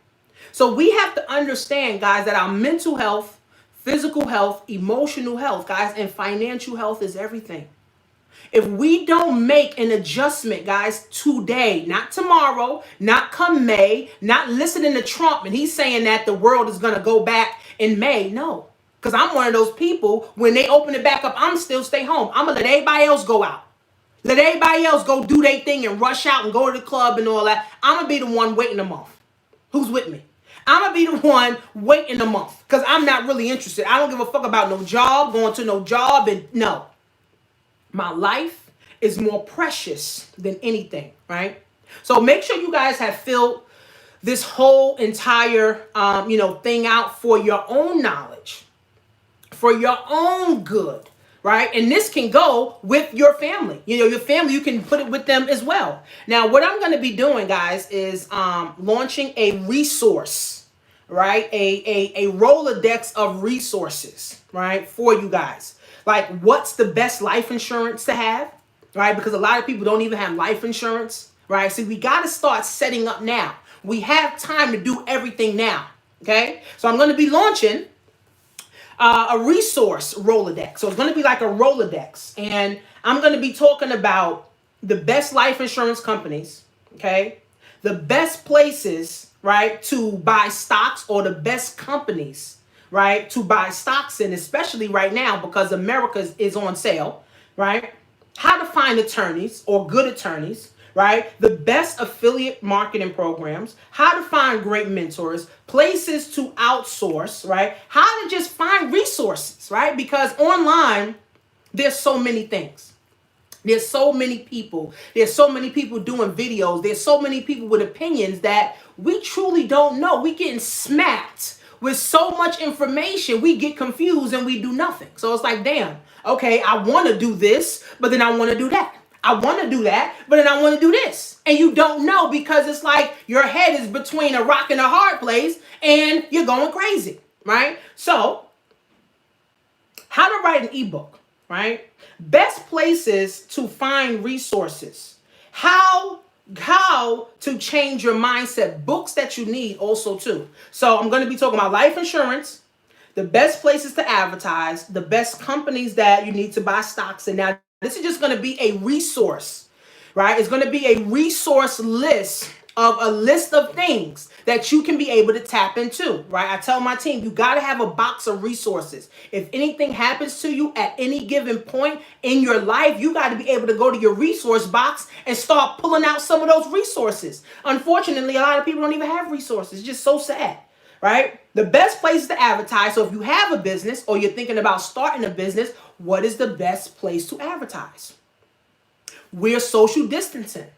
So we have to understand, guys, that our mental health, physical health, emotional health, guys, and financial health is everything. If we don't make an adjustment, guys, today, not tomorrow, not come May, not listening to Trump, and he's saying that the world is going to go back in May. No, because I'm one of those people, when they open it back up, I'm still stay home. I'm going to let everybody else go out. Let everybody else go do their thing and rush out and go to the club and all that. I'm going to be the one waiting a month. Who's with me? I'm going to be the one waiting a month because I'm not really interested. I don't give a fuck about no job, going to no job, and no. My life is more precious than anything, right? So make sure you guys have filled this whole entire, thing out for your own knowledge, for your own good, right? And this can go with your family. Your family, you can put it with them as well. Now, what I'm going to be doing, guys, is launching a resource, right? A Rolodex of resources, right, for you guys. Like, what's the best life insurance to have, right? Because a lot of people don't even have life insurance, right? So we got to start setting up now. We have time to do everything now, okay? So I'm going to be launching a resource Rolodex. So it's going to be like a Rolodex. And I'm going to be talking about the best life insurance companies, okay? the best places, right, to buy stocks, or the best companies, right, to buy stocks in, especially right now because America is on sale, right? How to find attorneys or good attorneys, right? The best affiliate marketing programs, how to find great mentors, places to outsource, right? How to just find resources, right? Because online, there's so many things. There's so many people. There's so many people doing videos. There's so many people with opinions that we truly don't know. We getting smacked with so much information. We get confused and we do nothing. So it's like, damn, okay, I want to do this, but then I want to do that. I want to do that, but then I want to do this. And you don't know because it's like your head is between a rock and a hard place and you're going crazy, right? So, how to write an ebook, right? Best places to find resources. How to change your mindset. Books that you need also too. So I'm going to be talking about life insurance, the best places to advertise, the best companies that you need to buy stocks in. Now, this is just going to be a resource, right? It's going to be a resource list of a list of things that you can be able to tap into, right? I tell my team, you got to have a box of resources. If anything happens to you at any given point in your life, you got to be able to go to your resource box and start pulling out some of those resources. Unfortunately, a lot of people don't even have resources. It's just so sad, right? The best place to advertise. So if you have a business or you're thinking about starting a business, what is the best place to advertise? We're social distancing.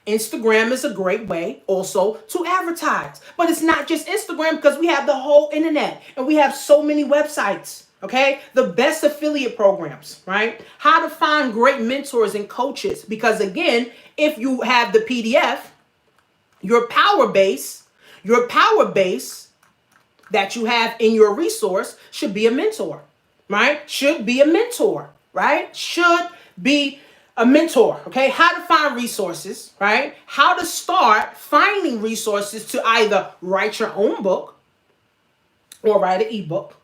Instagram is a great way also to advertise. But it's not just Instagram because we have the whole internet and we have so many websites. Okay, the best affiliate programs, right? How to find great mentors and coaches. Because again, if you have the PDF, your power base that you have in your resource should be a mentor, right? Should be a mentor, right? Should be a mentor, okay? How to find resources, right? How to start finding resources to either write your own book or write an ebook,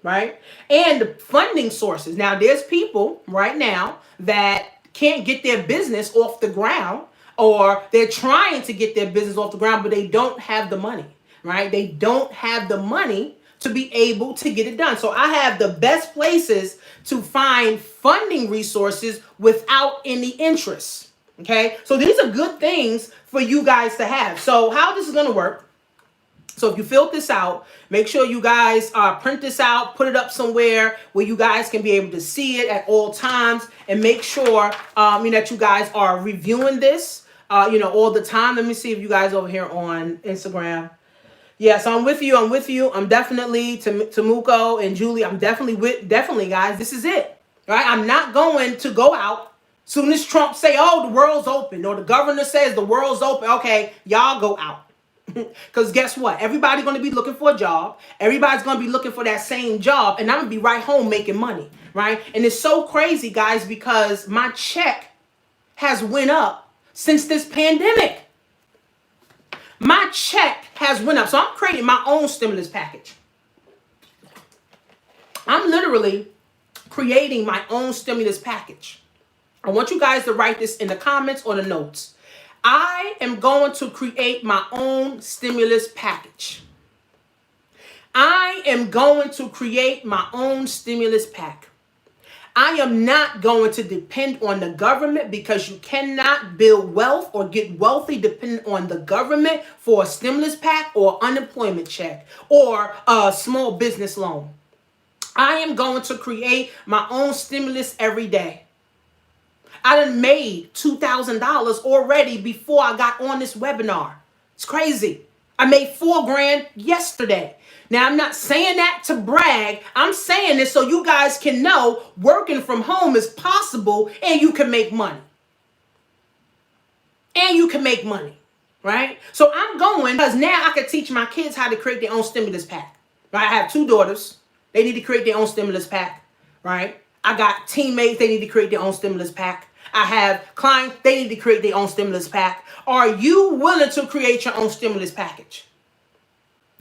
right? And funding sources. Now, there's people right now that can't get their business off the ground, or they're trying to get their business off the ground, but they don't have the money, right? They don't have the money to be able to get it done. So I have the best places to find funding resources without any interest. Okay, so these are good things for you guys to have. So how this is going to work. So if you filled this out, make sure you guys print this out, put it up somewhere where you guys can be able to see it at all times, and make sure that you guys are reviewing this all the time. Let me see if you guys over here on Instagram. Yeah, so I'm with you. I'm definitely Tamuko and Julie. I'm definitely, guys. This is it, right? I'm not going to go out soon as Trump say, "Oh, the world's open," or the governor says the world's open. Okay, y'all go out, because guess what? Everybody's going to be looking for a job. Everybody's going to be looking for that same job, and I'm gonna be right home making money, right? And it's so crazy, guys, because my check has went up since this pandemic. My check has went up. So I'm creating my own stimulus package. I'm literally creating my own stimulus package. I want you guys to write this in the comments or the notes. I am going to create my own stimulus package. I am going to create my own stimulus pack. I am not going to depend on the government, because you cannot build wealth or get wealthy depending on the government for a stimulus pack or unemployment check or a small business loan. I am going to create my own stimulus every day. I done made $2,000 already before I got on this webinar. It's crazy. I made $4,000 yesterday. Now, I'm not saying that to brag. I'm saying this so you guys can know working from home is possible and you can make money. And you can make money, right? So I'm going because now I can teach my kids how to create their own stimulus pack, right? I have 2 daughters. They need to create their own stimulus pack, right? I got teammates. They need to create their own stimulus pack. I have clients. They need to create their own stimulus pack. Are you willing to create your own stimulus package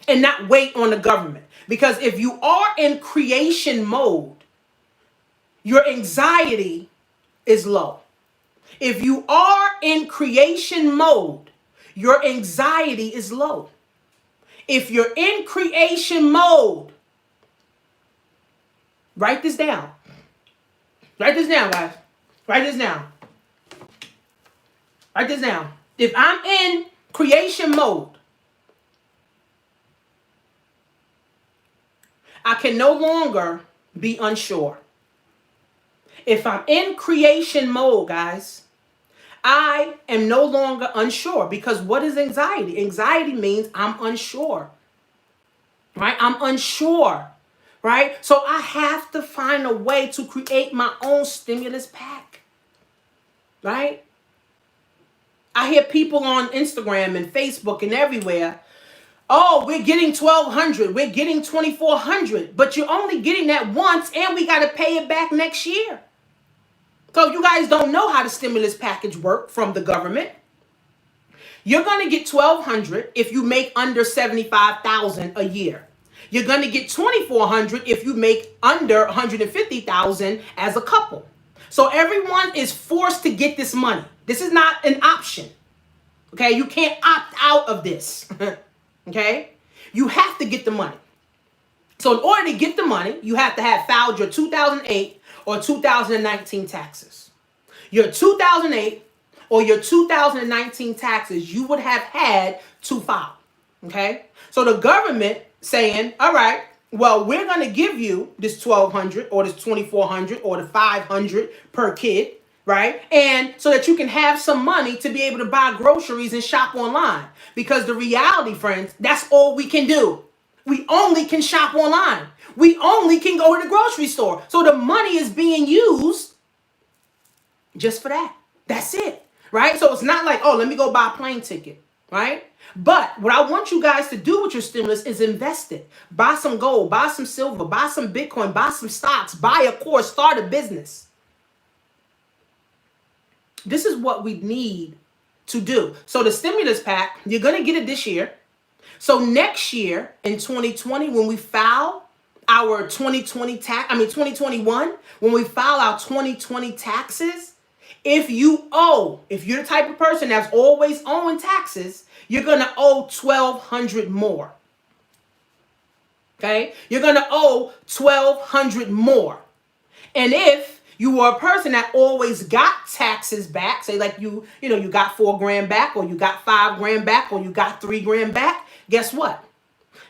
and not wait on the government? Because if you are in creation mode, your anxiety is low. If you are in creation mode, your anxiety is low. If you're in creation mode, write this down. Write this down, guys. Write this down. Write this down. If I'm in creation mode, I can no longer be unsure. If I'm in creation mode, guys, I am no longer unsure, because what is anxiety? Anxiety means I'm unsure, right? I'm unsure, right? So I have to find a way to create my own stimulus pack, right? I hear people on Instagram and Facebook and everywhere, oh, we're getting $1,200, we're getting $2,400, but you're only getting that once and we got to pay it back next year. So if you guys don't know how the stimulus package works from the government, you're going to get $1,200 if you make under $75,000 a year. You're going to get $2,400 if you make under $150,000 as a couple. So everyone is forced to get this money. This is not an option. Okay, you can't opt out of this. Okay, you have to get the money. So in order to get the money, you have to have filed your 2008 or 2019 taxes. Your 2008 or your 2019 taxes you would have had to file. Okay, so the government saying, all right, well, we're going to give you this $1,200 or this $2,400 or the $500 per kid, right? And so that you can have some money to be able to buy groceries and shop online. Because the reality, friends, that's all we can do. We only can shop online. We only can go to the grocery store. So the money is being used just for that. That's it, right? So it's not like, oh, let me go buy a plane ticket, right? But what I want you guys to do with your stimulus is invest it. Buy some gold, buy some silver, buy some Bitcoin, buy some stocks, buy a course, start a business. This is what we need to do. So the stimulus pack, you're going to get it this year. So next year in 2020, when we file our 2021, when we file our 2020 taxes, if you're the type of person that's always owing taxes, you're going to owe $1,200 more. Okay? You're going to owe $1,200 more. And if you are a person that always got taxes back, say like you got $4,000 back, or you got $5,000 back, or you got $3,000 back, guess what?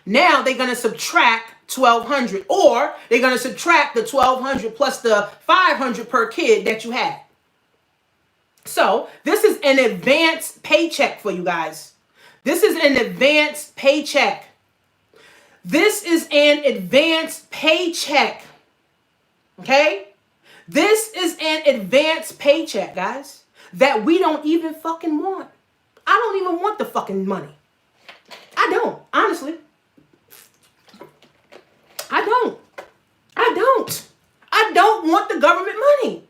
Now they're going to subtract $1,200, or they're going to subtract the $1,200 plus the $500 per kid that you had. So this is an advanced paycheck for you guys. This is an advanced paycheck. This is an advanced paycheck. Okay? This is an advanced paycheck, guys, that we don't even fucking want. I don't even want the fucking money. I don't, honestly. I don't want the government money.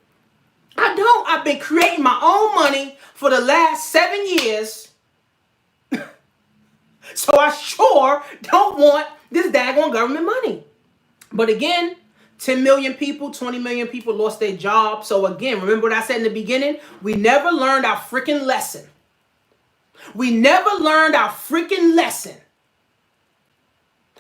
I don't. I've been creating my own money for the last 7 years. So I sure don't want this daggone government money. But again, 10 million people, 20 million people lost their job. So again, remember what I said in the beginning? We never learned our freaking lesson. We never learned our freaking lesson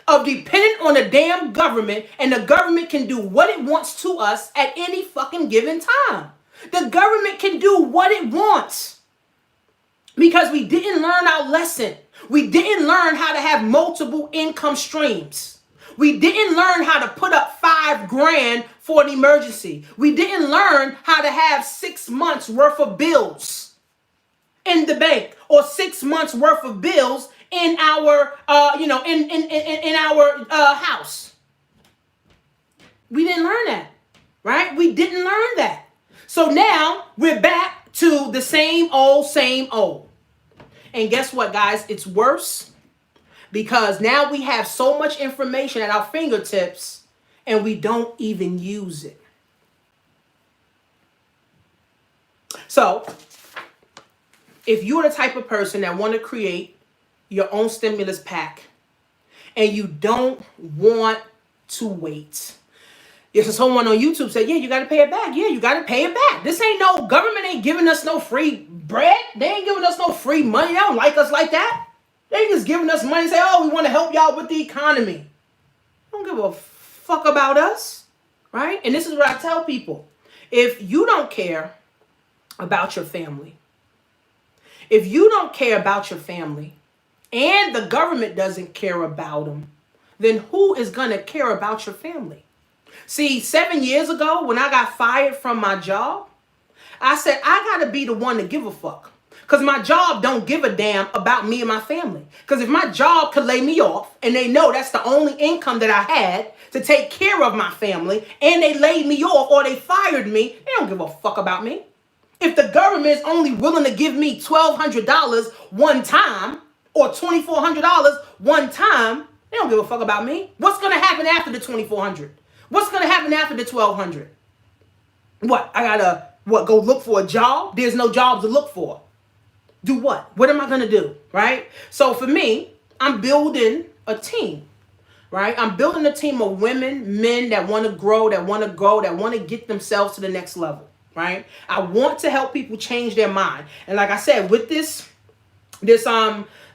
of depending on the damn government, and the government can do what it wants to us at any fucking given time. The government can do what it wants because we didn't learn our lesson. We didn't learn how to have multiple income streams. We didn't learn how to put up $5,000 for an emergency. We didn't learn how to have 6 months worth of bills in the bank, or 6 months worth of bills in our, in our house. We didn't learn that, right? We didn't learn that. So now we're back to the same old. And guess what, guys? It's worse because now we have so much information at our fingertips and we don't even use it. So if you're the type of person that want to create your own stimulus pack and you don't want to wait, Yes, someone on YouTube said, yeah, you got to pay it back. Yeah, you got to pay it back. This ain't no government ain't giving us no free bread. They ain't giving us no free money. They don't like us like that. They just giving us money and say, oh, we want to help y'all with the economy. Don't give a fuck about us, right? And this is what I tell people. If you don't care about your family, if you don't care about your family and the government doesn't care about them, then who is going to care about your family? See, 7 years ago when I got fired from my job, I said, I got to be the one to give a fuck. Because my job don't give a damn about me and my family. Because if my job could lay me off and they know that's the only income that I had to take care of my family and they laid me off or they fired me, they don't give a fuck about me. If the government is only willing to give me $1,200 one time or $2,400 one time, they don't give a fuck about me. What's going to happen after the $2,400? What's going to happen after the $1,200? What? I got to go look for a job? There's no jobs to look for. Do what? What am I going to do? Right? So for me, I'm building a team. Right? I'm building a team of women, men that want to grow, that want to get themselves to the next level. Right? I want to help people change their mind. And like I said, with this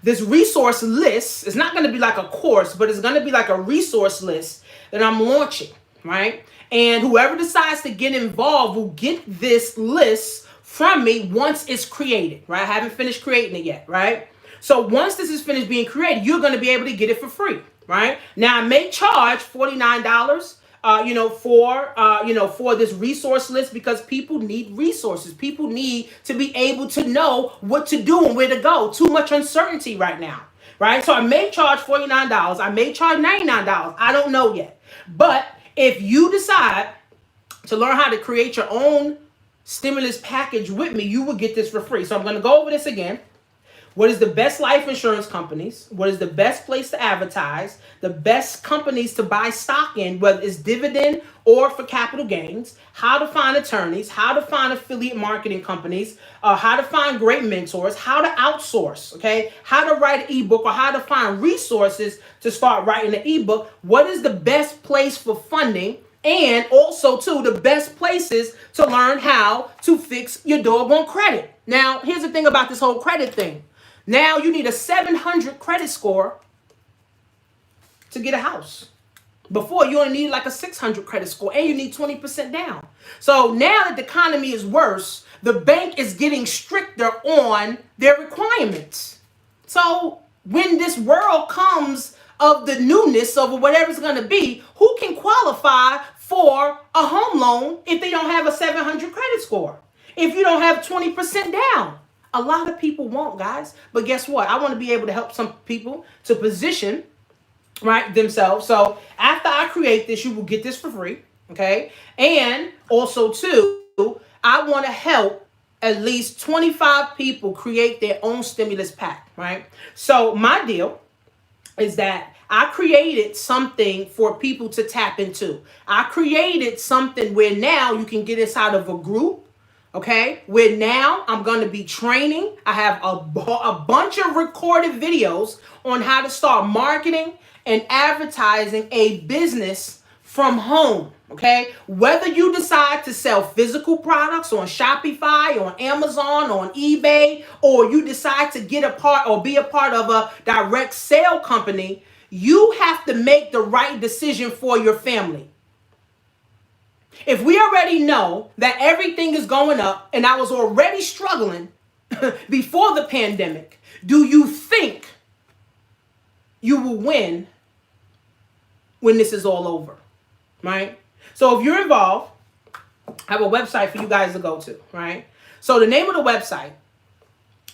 resource list, it's not going to be like a course, but it's going to be like a resource list that I'm launching. Right? And whoever decides to get involved will get this list from me once it's created, right? I haven't finished creating it yet, right? So once this is finished being created, you're going to be able to get it for free, right? Now I may charge $49, for this resource list because people need resources. People need to be able to know what to do and where to go. Too much uncertainty right now, right? So I may charge $49. I may charge $99. I don't know yet. But if you decide to learn how to create your own stimulus package with me, you will get this for free. So I'm going to go over this again. What is the best life insurance companies? What is the best place to advertise? The best companies to buy stock in, whether it's dividend or for capital gains. How to find attorneys. How to find affiliate marketing companies. How to find great mentors. How to outsource. Okay. How to write an ebook or how to find resources to start writing an ebook. What is the best place for funding? And also, too, the best places to learn how to fix your doggone credit. Now, here's the thing about this whole credit thing. Now you need a 700 credit score to get a house. Before, you only need like a 600 credit score and you need 20% down. So now that the economy is worse, the bank is getting stricter on their requirements. So when this world comes of the newness of whatever it's going to be, who can qualify for a home loan if they don't have a 700 credit score? If you don't have 20% down? A lot of people won't, guys. But guess what? I want to be able to help some people to position, right, themselves. So after I create this, you will get this for free, okay? And also, too, I want to help at least 25 people create their own stimulus pack, right? So my deal is that I created something for people to tap into. I created something where now you can get inside of a group, okay, where now I'm going to be training. I have a bunch of recorded videos on how to start marketing and advertising a business from home, okay? Whether you decide to sell physical products on Shopify, on Amazon, on eBay, or you decide to get a part or be a part of a direct sale company, you have to make the right decision for your family. If we already know that everything is going up and I was already struggling before the pandemic, do you think you will win when this is all over? Right? So if you're involved, I have a website for you guys to go to, right? So the name of the website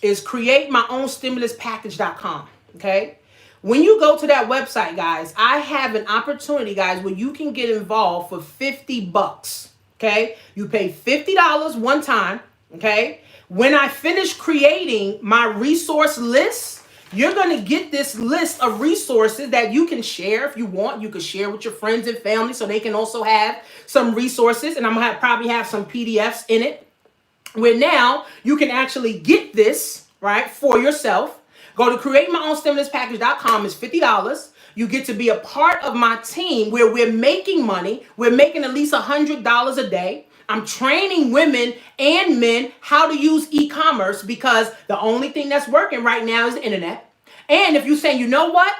is createmyownstimuluspackage.com, okay? When you go to that website, guys, I have an opportunity, guys, where you can get involved for $50, okay? You pay $50 one time, okay? When I finish creating my resource list, you're going to get this list of resources that you can share if you want. You can share with your friends and family so they can also have some resources. And I'm going to probably have some PDFs in it where now you can actually get this, right, for yourself. Go to createmyownstimuluspackage.com. It's $50. You get to be a part of my team where we're making money. We're making at least $100 a day. I'm training women and men how to use e-commerce because the only thing that's working right now is the internet. And if you're saying, you know what?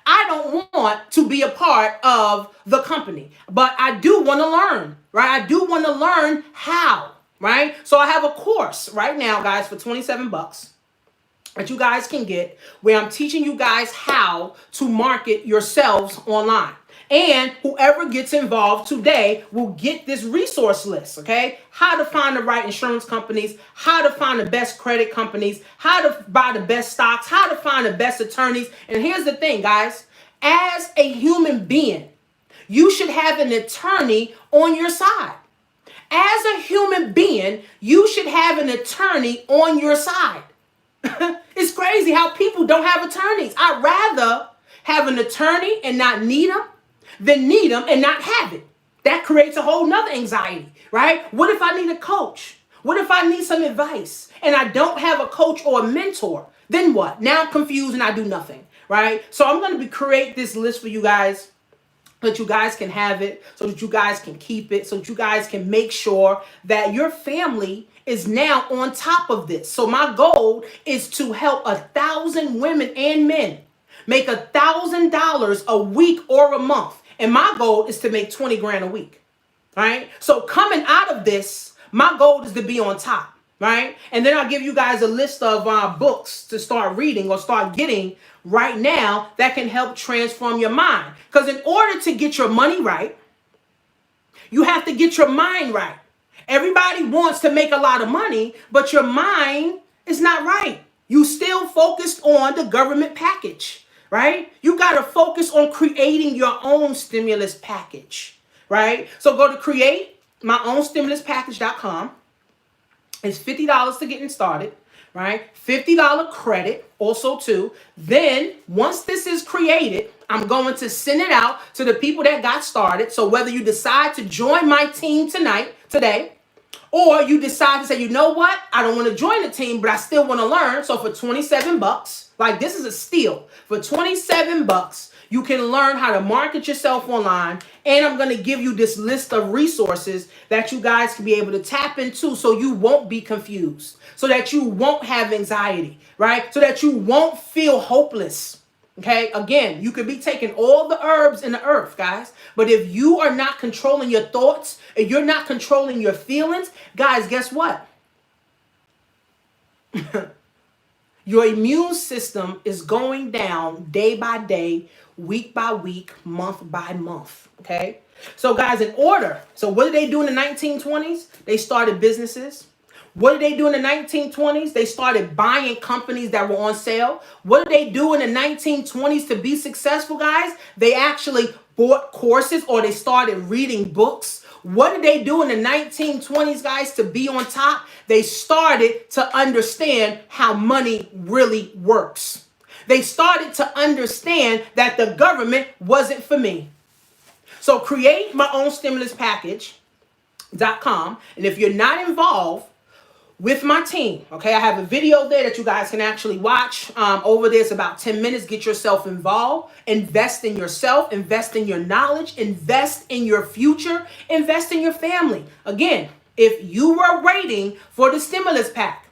I don't want to be a part of the company, but I do want to learn, right? I do want to learn how, right? So I have a course right now, guys, for 27 bucks that you guys can get where I'm teaching you guys how to market yourselves online. And whoever gets involved today will get this resource list, okay? How to find the right insurance companies, how to find the best credit companies, how to buy the best stocks, how to find the best attorneys. And here's the thing, guys. As a human being, you should have an attorney on your side. As a human being, you should have an attorney on your side. It's crazy how people don't have attorneys. I'd rather have an attorney and not need them than need them and not have it. That creates a whole nother anxiety, right? What if I need a coach? What if I need some advice and I don't have a coach or a mentor? Then what? Now I'm confused and I do nothing, right? So I'm going to create this list for you guys so that you guys can have it, so that you guys can keep it, so that you guys can make sure that your family is now on top of this. So my goal is to help 1,000 women and men make $1,000 a week or a month. And my goal is to make 20 grand a week, right? So coming out of this, my goal is to be on top, right? And then I'll give you guys a list of books to start reading or start getting right now that can help transform your mind. Because in order to get your money right, you have to get your mind right. Everybody wants to make a lot of money, but your mind is not right. You still focused on the government package, right? You got to focus on creating your own stimulus package, right? So go to createmyownstimuluspackage.com. It's $50 to getting started, right? $50 credit also too. Then once this is created, I'm going to send it out to the people that got started. So whether you decide to join my team today, or you decide to say, you know what? I don't want to join the team, but I still want to learn. So for 27 bucks, like this is a steal. For 27 bucks, you can learn how to market yourself online. And I'm going to give you this list of resources that you guys can be able to tap into so you won't be confused, so that you won't have anxiety, right? So that you won't feel hopeless. Okay, again, you could be taking all the herbs in the earth, guys. But if you are not controlling your thoughts and you're not controlling your feelings, guys, guess what? Your immune system is going down day by day, week by week, month by month. Okay, so guys, so what did they do in the 1920s? They started businesses. What did they do in the 1920s? They started buying companies that were on sale. What did they do in the 1920s to be successful, guys? They actually bought courses or they started reading books. What did they do in the 1920s, guys, to be on top? They started to understand how money really works. They started to understand that the government wasn't for me. So create my own stimulus package.com. And if you're not involved with my team, okay, I have a video there that you guys can actually watch over there. It's about 10 minutes. Get yourself involved. Invest in yourself. Invest in your knowledge. Invest in your future. Invest in your family. Again, if you were waiting for the stimulus pack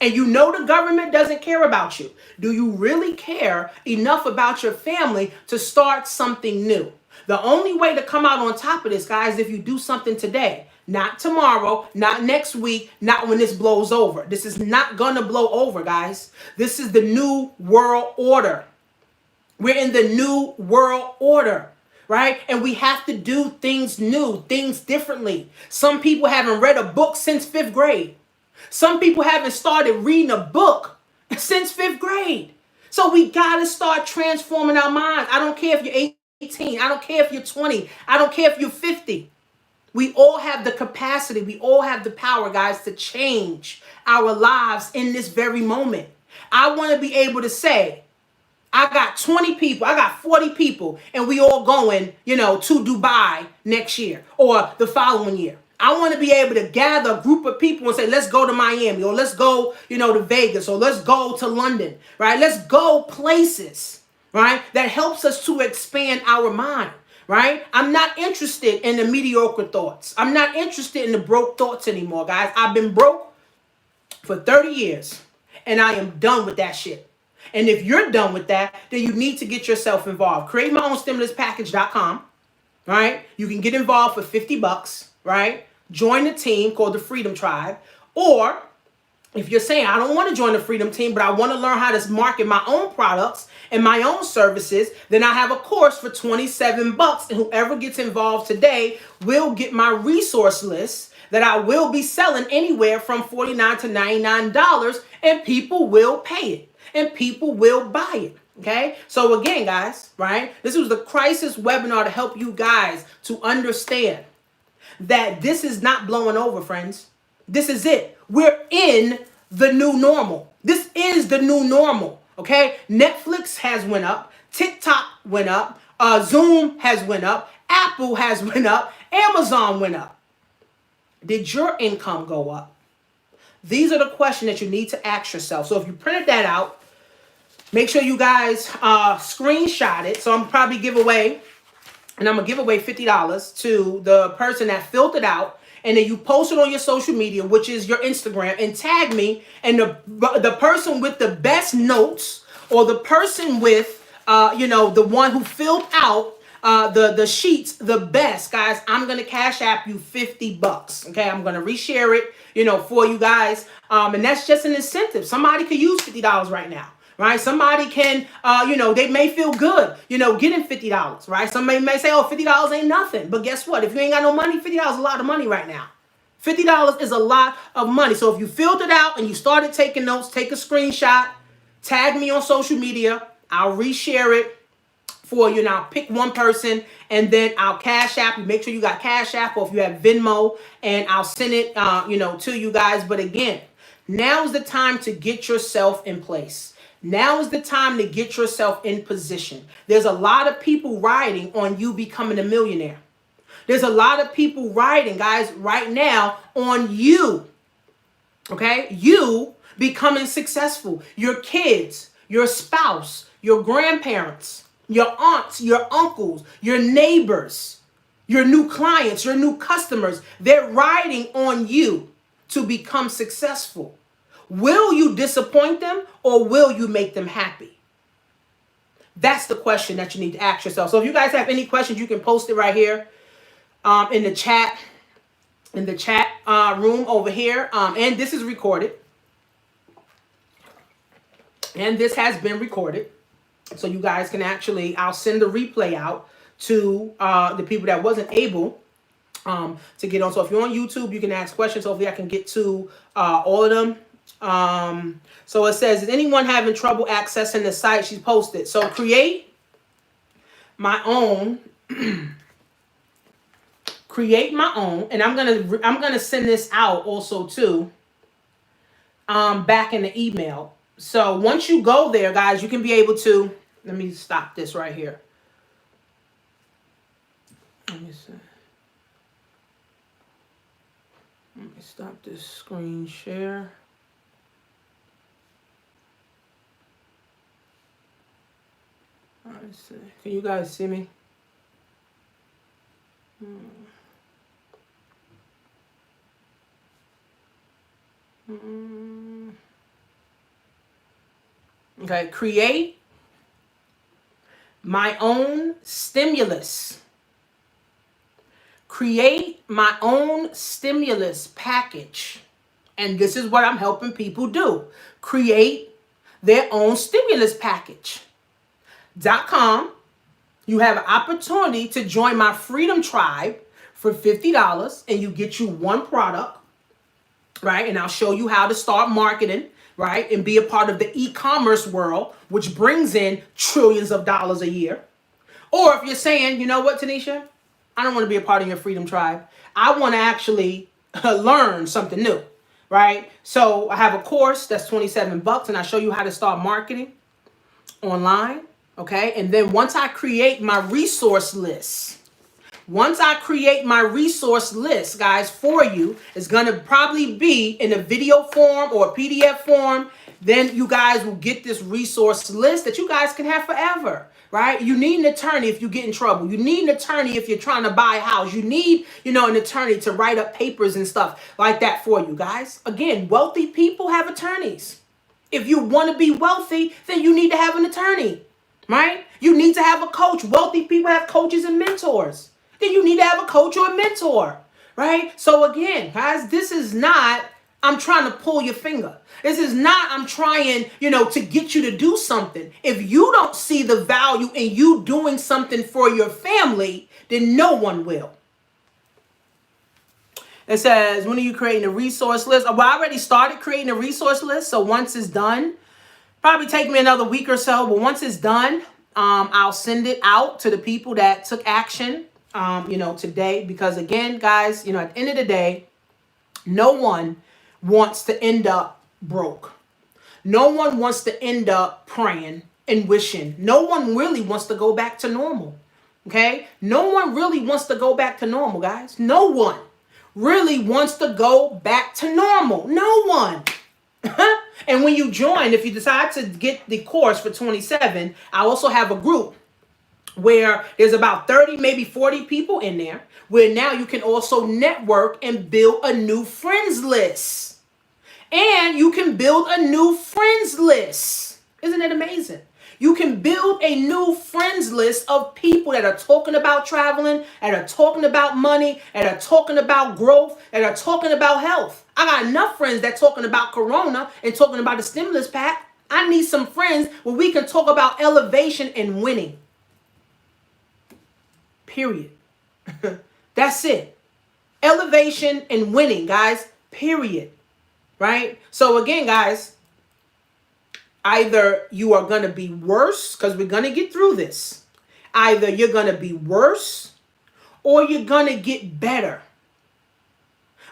and you know the government doesn't care about you, do you really care enough about your family to start something new? The only way to come out on top of this, guys, is if you do something today. Not tomorrow, not next week, not when this blows over. This is not going to blow over, guys. This is the new world order. We're in the new world order, right? And we have to do things new, things differently. Some people haven't read a book since 5th grade. Some people haven't started reading a book since 5th grade. So we got to start transforming our minds. I don't care if you're 18. I don't care if you're 20. I don't care if you're 50. We all have the capacity. We all have the power, guys, to change our lives in this very moment. I want to be able to say, I got 20 people, I got 40 people, and we all going, to Dubai next year or the following year. I want to be able to gather a group of people and say, let's go to Miami, or let's go, to Vegas, or let's go to London, right? Let's go places, right? That helps us to expand our mind, right? I'm not interested in the mediocre thoughts. I'm not interested in the broke thoughts anymore, guys. I've been broke for 30 years and I am done with that shit. And if you're done with that, then you need to get yourself involved. CreateMyOwnStimulusPackage.com, right? You can get involved for $50, right? Join the team called the Freedom Tribe. Or if you're saying, I don't want to join the Freedom Team, but I want to learn how to market my own products and my own services, then I have a course for $27. And whoever gets involved today will get my resource list that I will be selling anywhere from $49 to $99, and people will pay it and people will buy it. Okay, so again, guys, right? This was the crisis webinar to help you guys to understand that this is not blowing over, friends. This is it. We're in the new normal. This is the new normal. Okay, Netflix has went up, TikTok went up, Zoom has went up, Apple has went up, Amazon went up. Did your income go up? These are the questions that you need to ask yourself. So if you printed that out, make sure you guys screenshot it. So I'm probably give away, and I'm going to give away $50 to the person that filled it out. And then you post it on your social media, which is your Instagram, and tag me. And the person with the best notes, or the person with, the one who filled out the sheets the best, guys, I'm going to cash app you $50. Okay, I'm going to reshare it, for you guys. And that's just an incentive. Somebody could use $50 right now. Right? Somebody can, they may feel good, getting $50, right? Somebody may say, oh, $50 ain't nothing. But guess what? If you ain't got no money, $50 is a lot of money right now. $50 is a lot of money. So if you filled it out and you started taking notes, take a screenshot, tag me on social media. I'll reshare it for you. Now pick one person and then I'll cash app you. Make sure you got cash app, or if you have Venmo, and I'll send it, to you guys. But again, now is the time to get yourself in place. Now is the time to get yourself in position. There's a lot of people riding on you becoming a millionaire. There's a lot of people riding, guys, right now on you. Okay? You becoming successful. Your kids, your spouse, your grandparents, your aunts, your uncles, your neighbors, your new clients, your new customers. They're riding on you to become successful. Will you disappoint them, or will you make them happy? That's the question that you need to ask yourself. So if you guys have any questions, you can post it right here in the chat room over here. And this is recorded. And this has been recorded. So you guys can actually, I'll send the replay out to the people that wasn't able to get on. So if you're on YouTube, you can ask questions. Hopefully I can get to all of them. So it says, is anyone having trouble accessing the site? She's posted. So create my own, and I'm gonna send this out also too, back in the email. So once you go there, guys, you can be able to, let me stop this right here. Let me see. Let me stop this screen share. Let's see. Can you guys see me? Okay, create my own stimulus. Create my own stimulus package. And this is what I'm helping people do. Create their own stimulus package. .com. You have an opportunity to join my Freedom Tribe for $50, and you get you one product, right? And I'll show you how to start marketing, right? And be a part of the e-commerce world, which brings in trillions of dollars a year. Or if you're saying, you know what, Tanisha, I don't want to be a part of your Freedom Tribe. I want to actually learn something new, right? So I have a course that's $27, and I show you how to start marketing online. Okay, and then once I create my resource list, Once I create my resource list, guys, for you, it's going to probably be in a video form or a PDF form. Then you guys will get this resource list that you guys can have forever, right? You need an attorney if you get in trouble. You need an attorney if you're trying to buy a house. You need, an attorney to write up papers and stuff like that for you, guys. Again, wealthy people have attorneys. If you want to be wealthy, then you need to have an attorney, right? You need to have a coach. Wealthy people have coaches and mentors. Then you need to have a coach or a mentor, right? So again, guys, this is not, I'm trying to pull your finger. This is not, I'm trying, to get you to do something. If you don't see the value in you doing something for your family, then no one will. It says, when are you creating a resource list? Well, I already started creating a resource list. So once it's done, probably take me another week or so. But once it's done, I'll send it out to the people that took action, today. Because again, guys, at the end of the day, no one wants to end up broke. No one wants to end up praying and wishing. No one really wants to go back to normal. Okay? No one really wants to go back to normal, guys. No one really wants to go back to normal. No one. And when you join, if you decide to get the course for 27, I also have a group where there's about 30, maybe 40 people in there, where now you can also network and build a new friends list. And you can build a new friends list. Isn't it amazing? You can build a new friends list of people that are talking about traveling, that are talking about money, that are talking about growth, that are talking about health. I got enough friends that talking about Corona and talking about the stimulus pack. I need some friends where we can talk about elevation and winning. Period. That's it. Elevation and winning, guys. Period. Right? So again, guys, either you are going to be worse, because we're going to get through this. Either you're going to be worse or you're going to get better.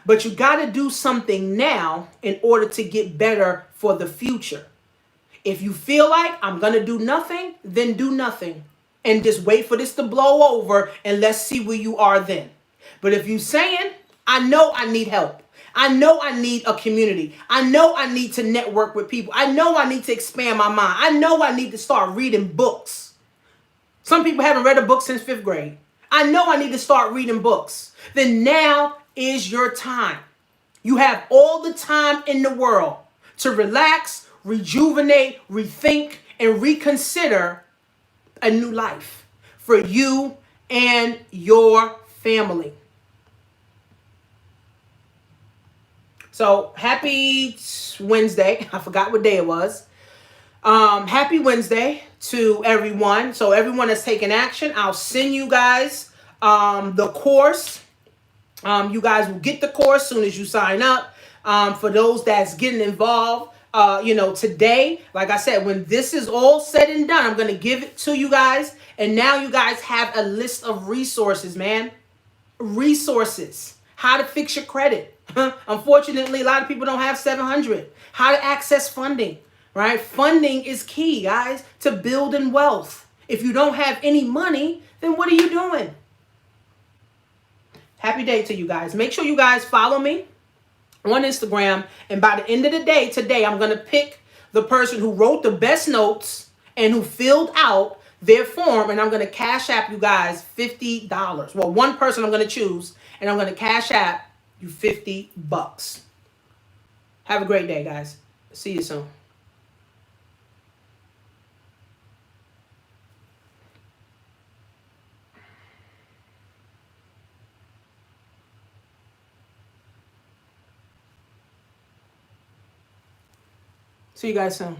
But you got to do something now in order to get better for the future. If you feel like I'm going to do nothing, then do nothing. And just wait for this to blow over and let's see where you are then. But if you're saying, I know I need help. I know I need a community. I know I need to network with people. I know I need to expand my mind. I know I need to start reading books. Some people haven't read a book since 5th grade. I know I need to start reading books. Then now is your time. You have all the time in the world to relax, rejuvenate, rethink, and reconsider a new life for you and your family. So happy Wednesday. I forgot what day it was. Happy Wednesday to everyone. So everyone that's taking action, I'll send you guys the course. You guys will get the course as soon as you sign up. For those that's getting involved, today, like I said, when this is all said and done, I'm going to give it to you guys. And now you guys have a list of resources, man. Resources. How to fix your credit. Unfortunately, a lot of people don't have 700. How to access funding, right? Funding is key, guys, to building wealth. If you don't have any money, then what are you doing? Happy day to you guys. Make sure you guys follow me on Instagram. And by the end of the day today, I'm going to pick the person who wrote the best notes and who filled out their form. And I'm going to cash app you guys $50. Well, one person I'm going to choose, and I'm going to cash app you $50. Have a great day, guys. See you soon. See you guys soon.